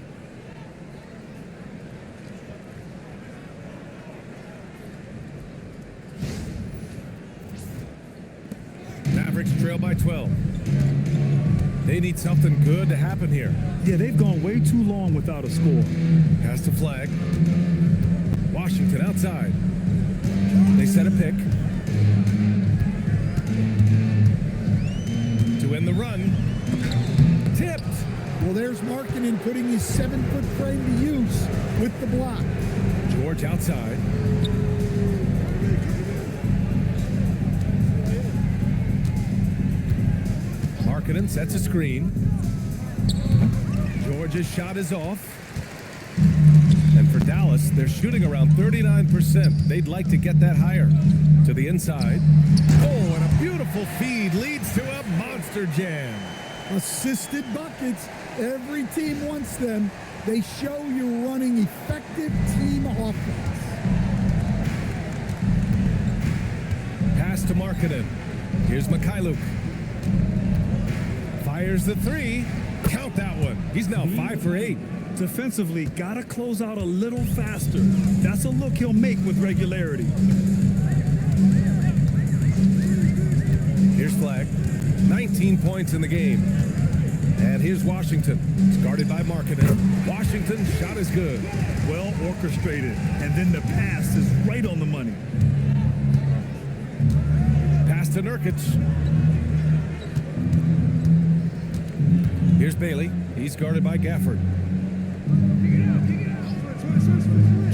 Mavericks trail by 12. They need something good to happen here. Yeah, they've gone way too long without a score. Pass to Flag. Washington outside. They set a pick. To end the run. Tipped. Well, there's Markkanen putting his 7-foot frame to use with the block. George outside. Markkanen sets a screen. George's shot is off. And for Dallas, they're shooting around 39%. They'd like to get that higher. To the inside. Oh, and a beautiful feed leads to a monster jam. Assisted buckets. Every team wants them. They show you're running effective team offense. Pass to Markkanen. Here's Mikhailuk. Fires the 3. Count that one. He's now 5 for 8. Defensively, gotta close out a little faster. That's a look he'll make with regularity. Here's Flag. 19 points in the game. And here's Washington. It's guarded by Markkanen. Washington's shot is good. Well orchestrated. And then the pass is right on the money. Pass to Nurkic. Here's Bailey. He's guarded by Gafford.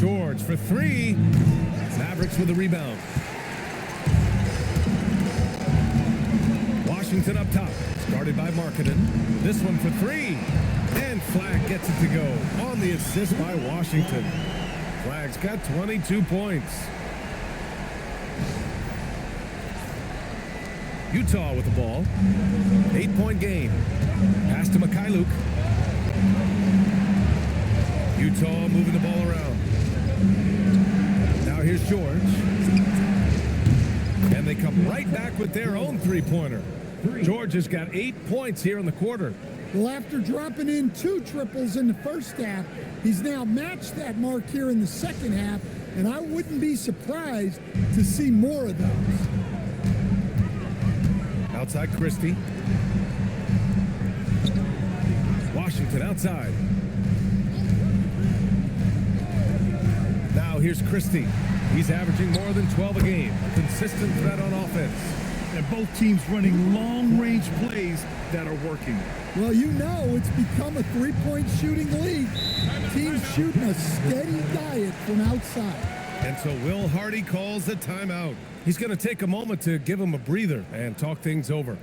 George for 3. Mavericks with the rebound. Washington up top. It's guarded by Markkanen. This one for 3. And Flag gets it to go on the assist by Washington. Flag's got 22 points. Utah with the ball. 8-point game. Pass to Mikhailuk. Utah moving the ball around. Now here's George. And they come right back with their own 3-pointer. George has got 8 points here in the quarter. Well, after dropping in 2 triples in the first half, he's now matched that mark here in the second half, and I wouldn't be surprised to see more of those. Outside Christie. Washington outside. Now here's Christie. He's averaging more than 12 a game. Consistent threat on offense. And both teams running long-range plays that are working. Well, you know it's become a 3-point shooting league. Teams shooting a steady diet from outside. And so Will Hardy calls a timeout. He's going to take a moment to give him a breather and talk things over.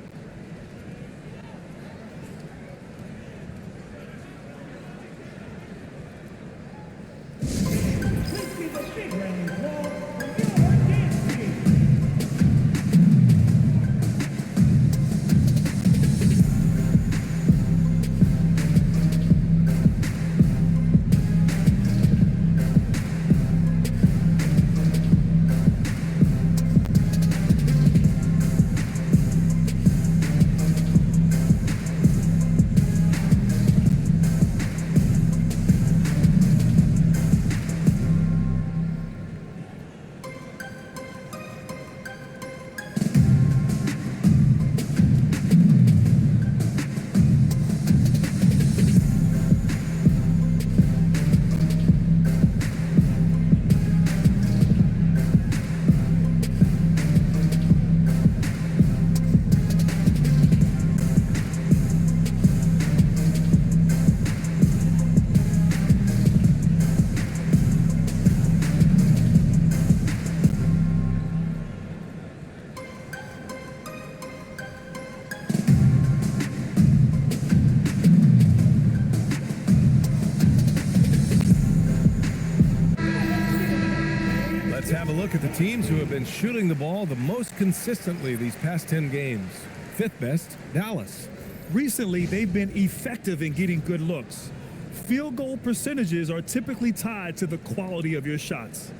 look at the teams who have been shooting the ball the most consistently these past 10 games. Fifth best, Dallas. Recently, they've been effective in getting good looks. Field goal percentages are typically tied to the quality of your shots.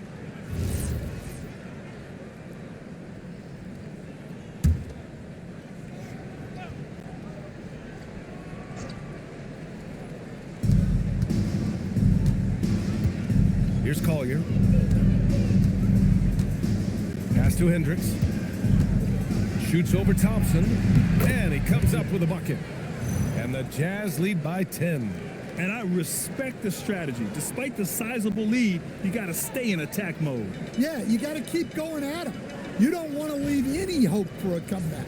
Here's Collier. Pass to Hendricks. Shoots over Thompson. And he comes up with a bucket. And the Jazz lead by 10. And I respect the strategy. Despite the sizable lead, you got to stay in attack mode. Yeah, you got to keep going at them. You don't want to leave any hope for a comeback.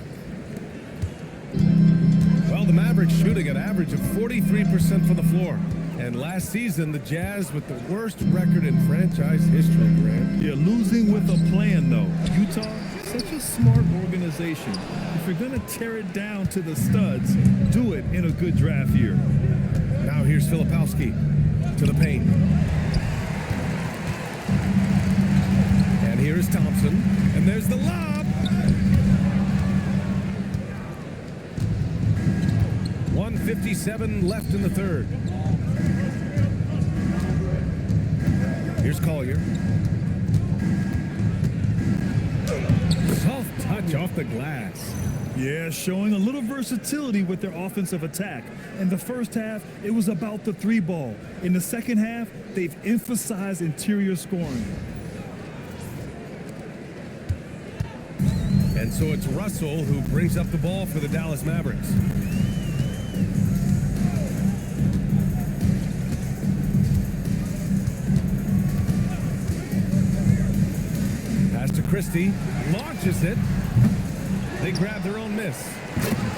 Well, the Mavericks shooting an average of 43% from the floor. And last season, the Jazz with the worst record in franchise history, Grant. You're losing with a plan, though. Utah, such a smart organization. If you're going to tear it down to the studs, do it in a good draft year. Now here's Filipowski to the paint. And here is Thompson. And there's the lob. 1:57 left in the third. Here's Collier. Soft touch off the glass. Yeah, showing a little versatility with their offensive attack. In the first half, it was about the three ball. In the second half, they've emphasized interior scoring. And so it's Russell who brings up the ball for the Dallas Mavericks. Pass to Christie, launches it. They grab their own miss.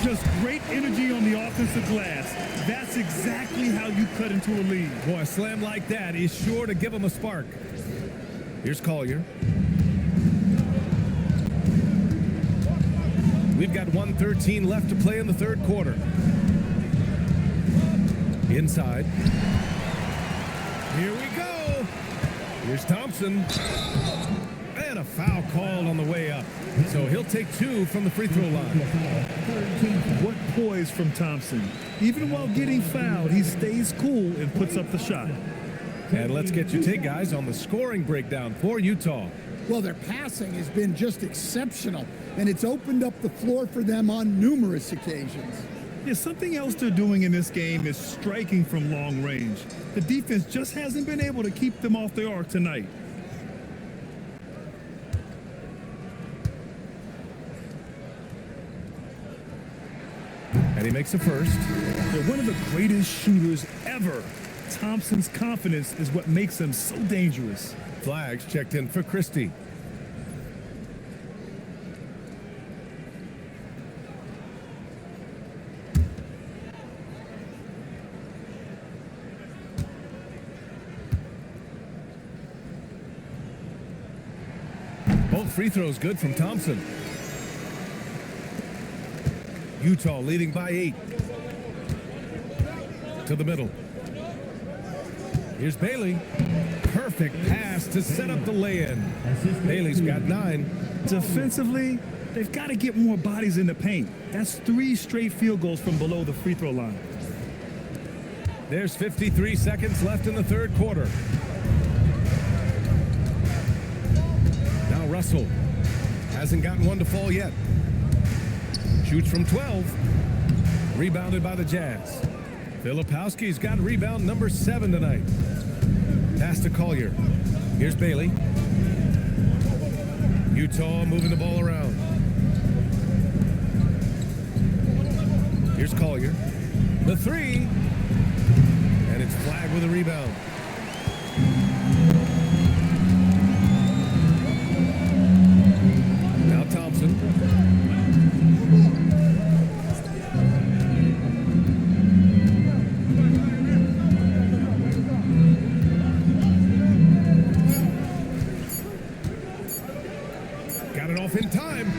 Just great energy on the offensive glass. That's exactly how you cut into a lead. Boy, a slam like that is sure to give them a spark. Here's Collier. We've got 1:13 left to play in the third quarter. Inside. Here we go. Here's Thompson. And a foul called on the way up. So he'll take two from the free throw line. What poise from Thompson. Even while getting fouled, he stays cool and puts up the shot. And let's get your take, guys, on the scoring breakdown for Utah. Well, their passing has been just exceptional, and it's opened up the floor for them on numerous occasions. Yeah, something else they're doing in this game is striking from long range. The defense just hasn't been able to keep them off their arc tonight. And he makes a first. They're one of the greatest shooters ever. Thompson's confidence is what makes him so dangerous. Flags checked in for Christie. Both free throws good from Thompson. Utah leading by 8. To the middle. Here's Bailey. Perfect pass to set up the lay-in. Bailey's got 9. Defensively, they've got to get more bodies in the paint. That's 3 straight field goals from below the free throw line. There's 53 seconds left in the third quarter. Now Russell hasn't gotten one to fall yet. Shoots from 12. Rebounded by the Jazz. Filipowski's got rebound number 7 tonight. Pass to Collier. Here's Bailey. Utah moving the ball around. Here's Collier. The 3. And it's flagged with a rebound. Now Thompson. In time.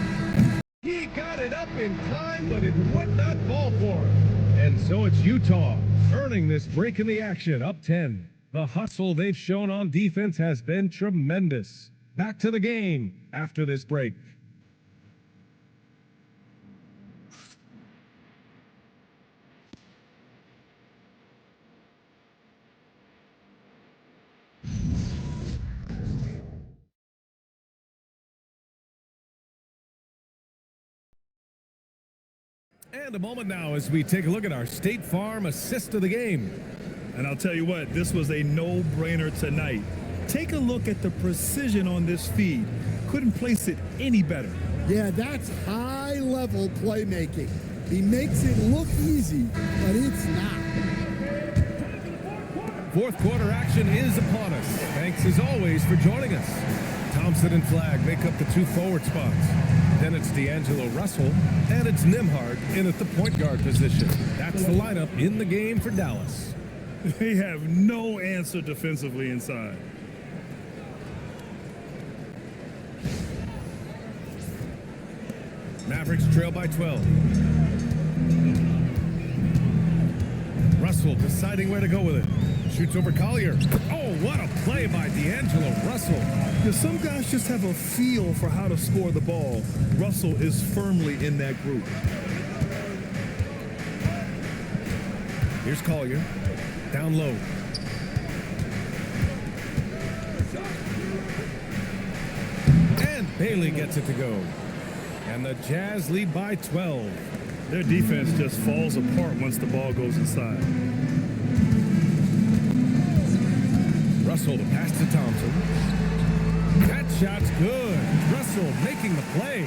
He got it up in time, but it would not fall for him. And so it's Utah earning this break in the action, up 10. The hustle they've shown on defense has been tremendous. Back to the game after this break. And a moment now as we take a look at our State Farm assist of the game. And I'll tell you what, this was a no-brainer tonight. Take a look at the precision on this feed. Couldn't place it any better. Yeah, that's high-level playmaking. He makes it look easy, but it's not. Fourth quarter action is upon us. Thanks as always for joining us. Thompson and Flagg make up the two forward spots. Then it's D'Angelo Russell, and it's Nimhard in at the point guard position. That's the lineup in the game for Dallas. They have no answer defensively inside. Mavericks trail by 12. Russell deciding where to go with it. Shoots over Collier. Oh, what a play by D'Angelo Russell. Some guys just have a feel for how to score the ball. Russell is firmly in that group. Here's Collier. Down low. And Bailey gets it to go. And the Jazz lead by 12. Their defense just falls apart once the ball goes inside. Russell to pass to Thompson. That shot's good. Russell making the play.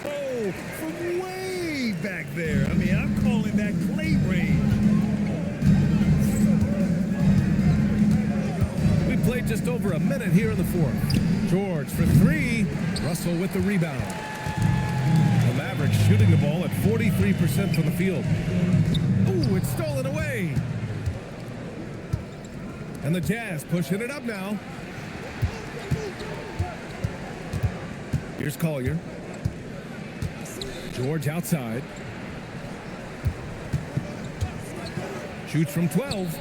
Oh, from way back there. I mean, I'm calling that clay range. We played just over a minute here in the fourth. George for three. Russell with the rebound. The Mavericks shooting the ball at 43% from the field. Ooh, it's stolen away. And the Jazz pushing it up now. Here's Collier. George outside. Shoots from 12.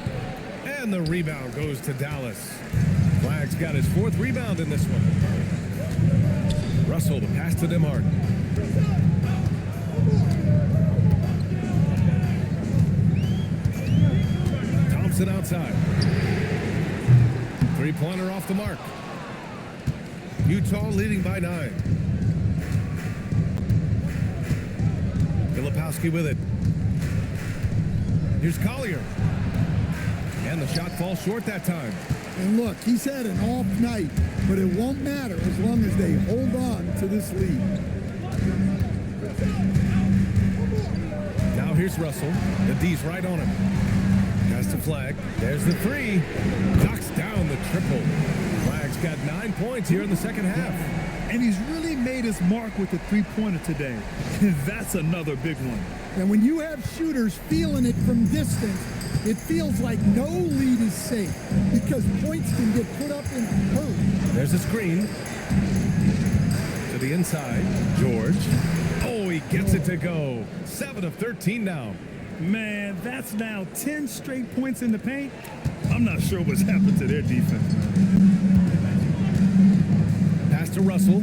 And the rebound goes to Dallas. Flagg's got his fourth rebound in this one. Russell to pass to Nimhard. Thompson outside. Three-pointer off the mark. Utah leading by 9. Filipowski with it. Here's Collier. And the shot falls short that time. And look, he's had an off night, but it won't matter as long as they hold on to this lead. Now here's Russell. The D's right on him. Pass to Flagg. There's the three. Knocks down the triple. Flagg's got 9 points here in the second half. And he's really made his mark with the three-pointer today. That's another big one. And when you have shooters feeling it from distance, it feels like no lead is safe because points can get put up in a hurry. There's a screen. To the inside. George. Oh, he gets it to go. 7 of 13 now. Man, that's now 10 straight points in the paint. I'm not sure what's happened to their defense. Pass to Russell.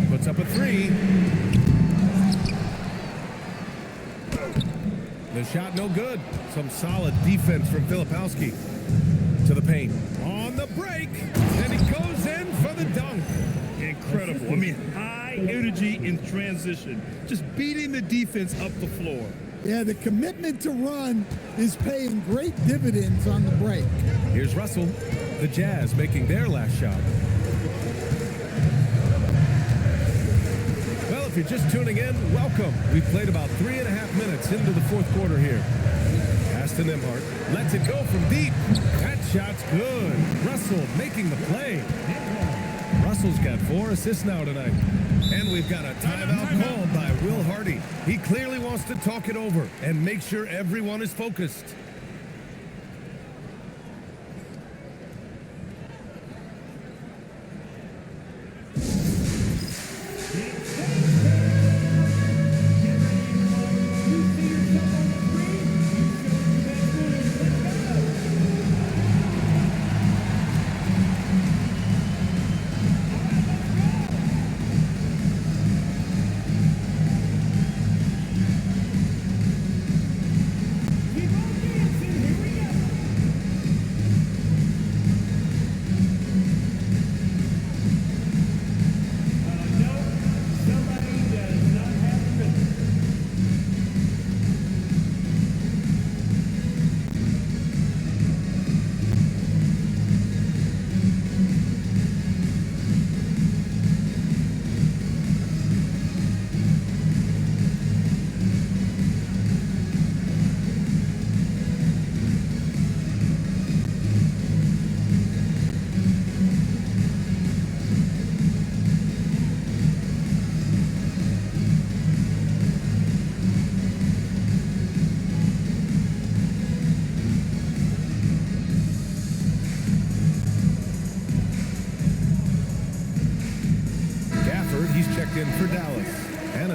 Puts up a three. The shot no good. Some solid defense from Filipowski. To the paint. On the break. And he goes in for the dunk. Incredible. I mean, high energy in transition. Just beating the defense up the floor. Yeah, the commitment to run is paying great dividends on the break. Here's Russell. The Jazz making their last shot. Well, if you're just tuning in, welcome. We've played about 3.5 minutes into the fourth quarter here. Pass to Nimhard. Lets it go from deep. That shot's good. Russell making the play. Russell's got 4 assists now tonight. And we've got a timeout called by Will Hardy. He clearly wants to talk it over and make sure everyone is focused.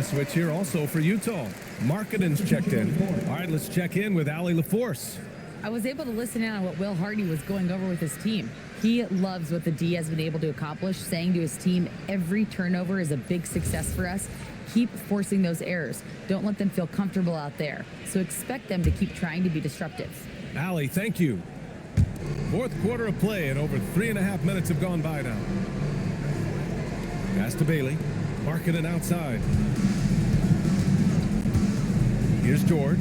switch here also for Utah. Markkanen's checked in. All right, let's check in with Allie LaForce. I was able to listen in on what Will Hardy was going over with his team. He loves what the D has been able to accomplish, saying to his team, every turnover is a big success for us. Keep forcing those errors. Don't let them feel comfortable out there. So expect them to keep trying to be disruptive. Allie, thank you. Fourth quarter of play, and over 3.5 minutes have gone by now. Pass to Bailey. Markkanen outside. Here's George.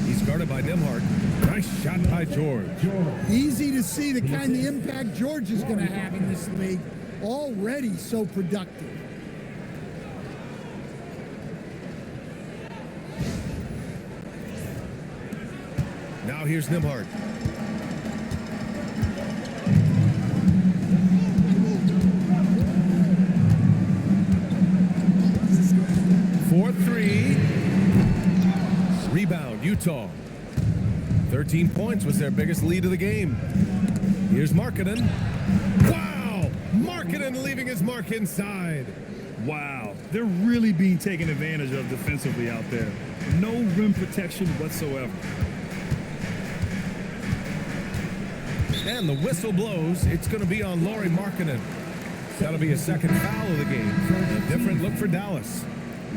He's guarded by Nembhard. Nice shot by George. Easy to see the kind of impact George is going to have in this league. Already so productive. Now here's Nembhard. Rebound, Utah. 13 points was their biggest lead of the game. Here's Markkanen. Wow! Markkanen leaving his mark inside. Wow, they're really being taken advantage of defensively out there. No rim protection whatsoever. And the whistle blows. It's going to be on Lauri Markkanen. That'll be a second foul of the game. A different look for Dallas.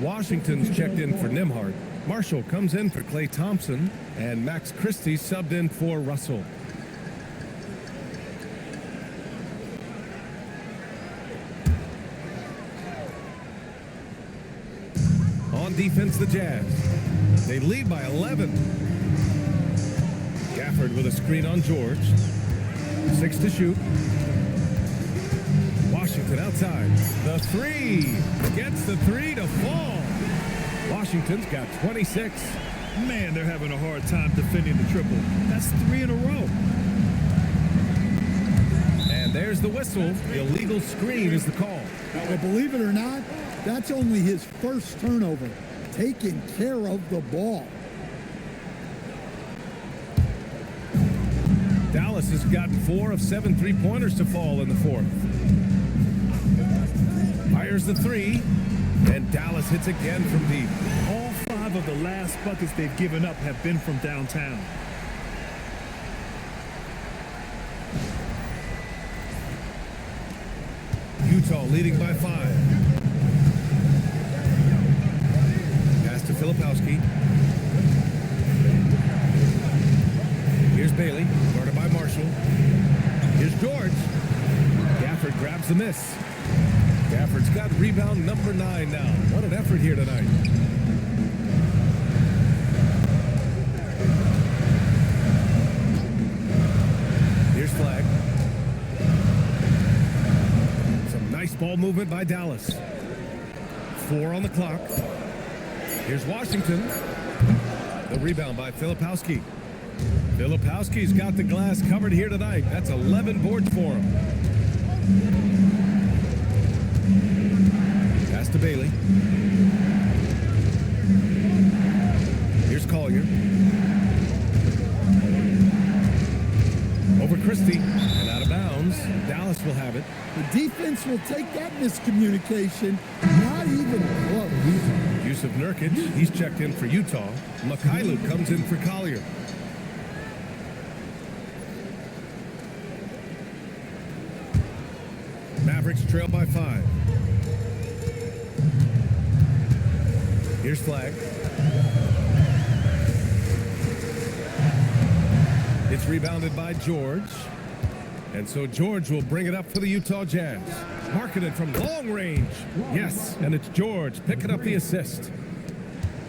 Washington's checked in for Nembhard. Marshall comes in for Klay Thompson, and Max Christie subbed in for Russell. On defense, the Jazz. They lead by 11. Gafford with a screen on George. 6 to shoot. Washington outside. The three. Gets the three to fall. Washington's got 26. Man, they're having a hard time defending the triple. That's 3 in a row. And there's the whistle. Illegal screen is the call. Well, believe it or not, that's only his first turnover. Taking care of the ball. Dallas has got 4 of 7 three-pointers to fall in the fourth. Fires the three, and Dallas hits again from deep. All 5 of the last buckets they've given up have been from downtown. Utah leading by 5. Pass to Filipowski. Here's Bailey, guarded by Marshall. Here's George. Gafford grabs the miss. Gafford's got rebound number 9 now. What an effort here tonight. Here's Flag. Some nice ball movement by Dallas. 4 on the clock. Here's Washington. The rebound by Filipowski. Filipowski's got the glass covered here tonight. That's 11 boards for him. Pass to Bailey. Here's Collier. Over Christie. And out of bounds. Dallas will have it. The defense will take that miscommunication. Not even close. Yusuf Nurkic, he's checked in for Utah. Mikhailuk comes in for Collier. Mavericks trail by 5. Here's Flag. It's rebounded by George. And so George will bring it up for the Utah Jazz. Markkanen from long range. Yes, and it's George picking up the assist.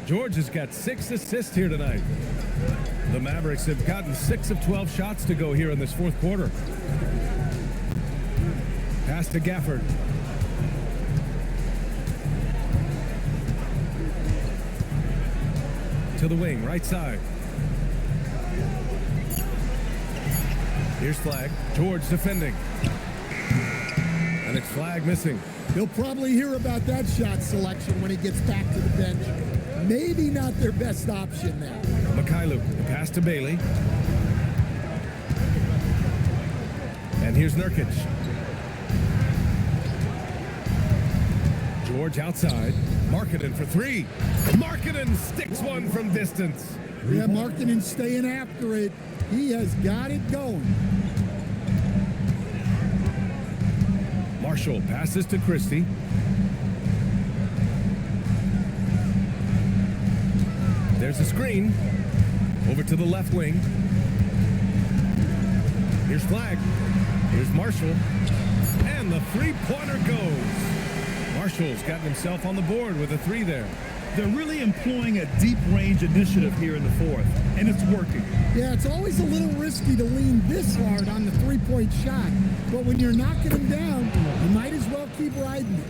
George has got 6 assists here tonight. The Mavericks have gotten 6 of 12 shots to go here in this fourth quarter. Pass to Gafford. To the wing, right side. Here's Flag. George defending. And it's Flag missing. He'll probably hear about that shot selection when he gets back to the bench. Maybe not their best option there. Mikhailuk, the pass to Bailey. And here's Nurkic. George outside. Markkanen for three. Markkanen sticks one from distance. Yeah, Markkanen staying after it. He has got it going. Marshall passes to Christie. There's a screen. Over to the left wing. Here's Flag. Here's Marshall. And the three-pointer goes. Marshall's gotten himself on the board with a three there. They're really employing a deep-range initiative here in the fourth, and it's working. Yeah, it's always a little risky to lean this hard on the three-point shot, but when you're knocking him down, you might as well keep riding it.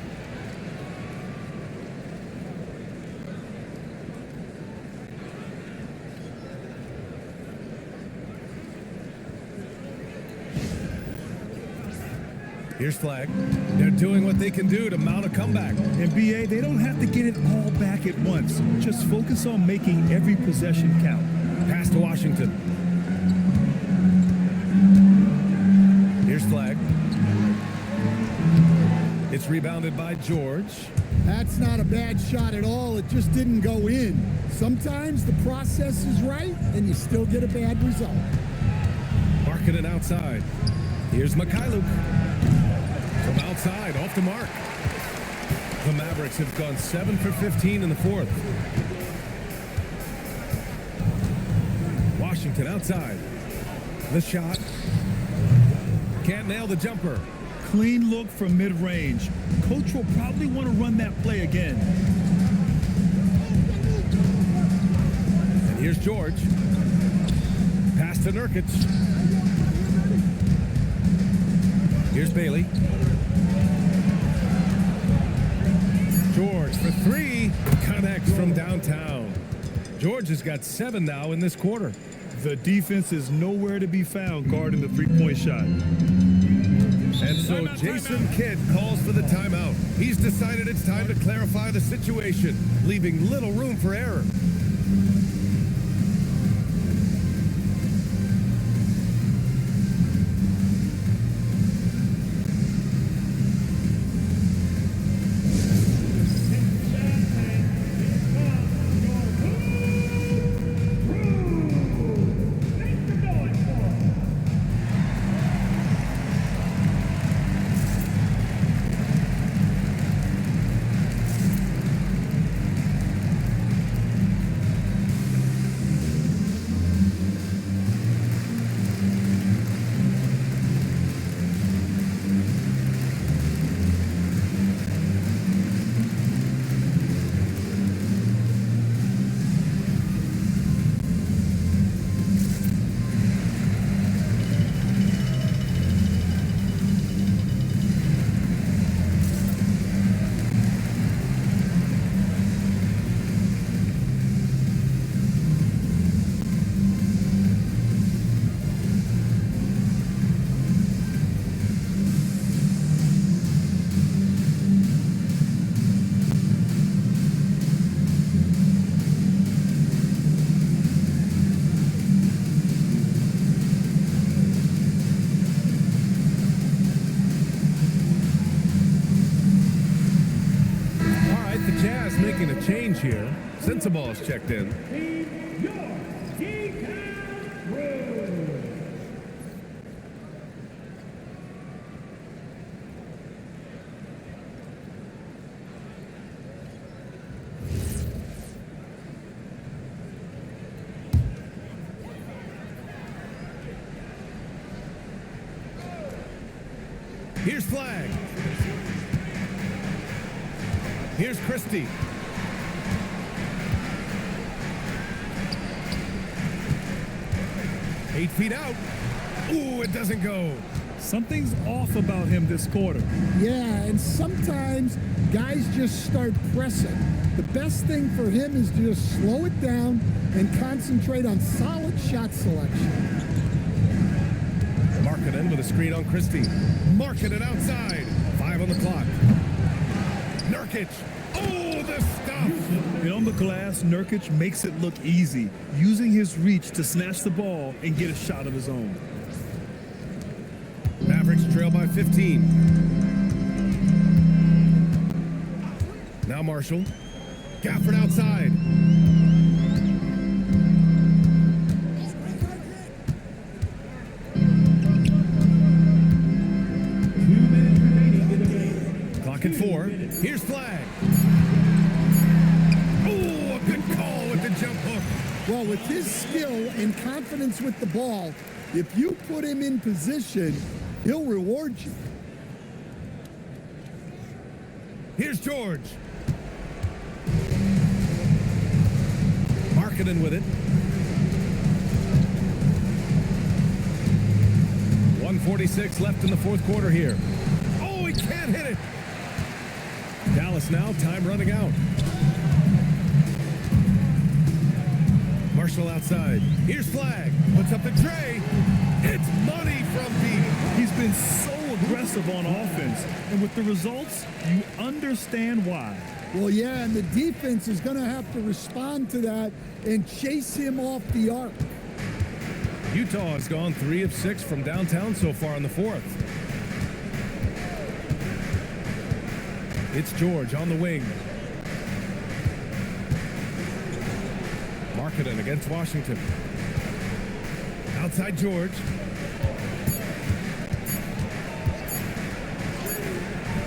Here's Flag. They're doing what they can do to mount a comeback. And BA, they don't have to get it all back at once. Just focus on making every possession count. Pass to Washington. Here's Flag. It's rebounded by George. That's not a bad shot at all. It just didn't go in. Sometimes the process is right, and you still get a bad result. Markkanen outside. Here's Mikhailuk. From outside, off the mark. The Mavericks have gone 7 for 15 in the fourth. Washington outside. The shot. Can't nail the jumper. Clean look from mid-range. Coach will probably want to run that play again. And here's George. Pass to Nurkic. Here's Bailey. George for three. Connects from downtown. George has got 7 now in this quarter. The defense is nowhere to be found guarding the three-point shot. And so Jason Kidd calls for the timeout. He's decided it's time to clarify the situation, leaving little room for error. Making a change here. Sensaball's checked in. Here's Flag. Here's Christie. Eight feet out. Ooh, it doesn't go. Something's off about him this quarter. Yeah, and sometimes guys just start pressing. The best thing for him is to just slow it down and concentrate on solid shot selection. Markkanen with a screen on Christie. Markkanen outside. 5 on the clock. Nurkic. Oh, the stuff. And on the glass, Nurkic makes it look easy, using his reach to snatch the ball and get a shot of his own. Mavericks trail by 15. Now Marshall. Gafford outside. Clock at 4. Here's flag. Oh, a good call with the jump hook. Well, with his skill and confidence with the ball, if you put him in position, he'll reward you. Here's George. Markkanen with it. 1:46 left in the fourth quarter here. Oh, he can't hit it. Dallas now, time running out. Marshall outside. Here's flag. Puts up the tray. It's money from deep. He's been so aggressive on offense, and with the results, you understand why. Well, yeah, and the defense is going to have to respond to that and chase him off the arc. Utah has gone 3 of 6 from downtown so far in the fourth. It's George on the wing. Markkanen against Washington. Outside George.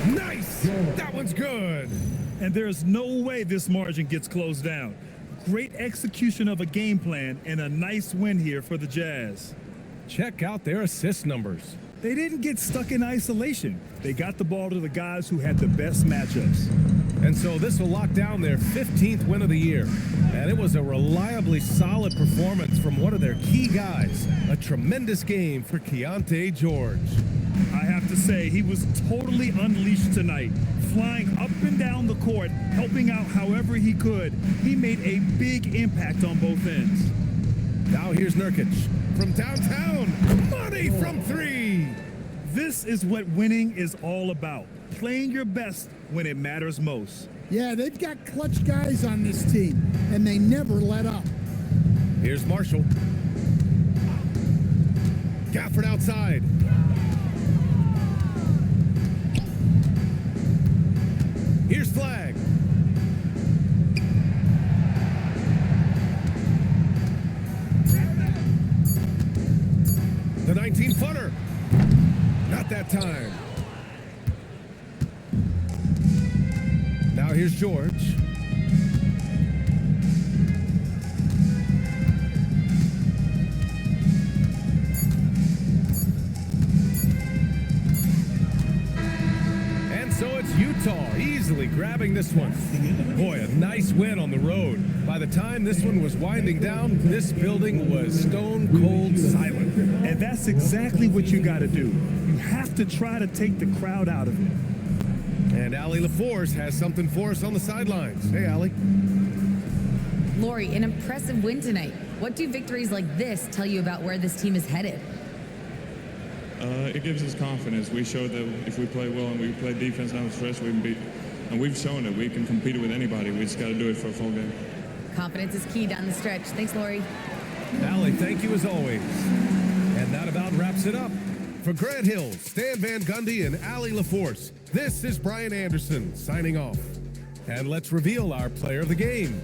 Nice! That one's good. And there's no way this margin gets closed down. Great execution of a game plan and a nice win here for the Jazz. Check out their assist numbers. They didn't get stuck in isolation. They got the ball to the guys who had the best matchups. And so this will lock down their 15th win of the year. And it was a reliably solid performance from one of their key guys. A tremendous game for Keontae George. I have to say, he was totally unleashed tonight. Flying up and down the court, helping out however he could. He made a big impact on both ends. Now here's Nurkic. From downtown, money from 3. This is what winning is all about. Playing your best when it matters most. Yeah, they've got clutch guys on this team, and they never let up. Here's Marshall. Gafford outside. Here's flag. The 19-footer. Not that time. Now here's George. And so it's Utah easily grabbing this one. Boy, a nice win on the road. By the time this one was winding down, this building was stone cold silent. And that's exactly what you got to do. You have to try to take the crowd out of it. And Allie LaForce has something for us on the sidelines. Hey, Allie. Lori, an impressive win tonight. What do victories like this tell you about where this team is headed? It gives us confidence. We showed that if we play well and we play defense down the stretch, we can beat. And we've shown that we can compete with anybody. We just got to do it for a full game. Confidence is key down the stretch. Thanks, Lori. Allie, thank you as always. And that about wraps it up. For Grant Hill, Stan Van Gundy, and Allie LaForce, this is Brian Anderson signing off. And let's reveal our player of the game,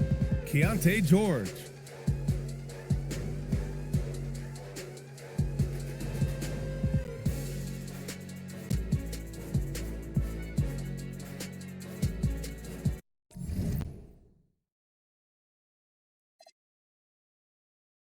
Keontae George.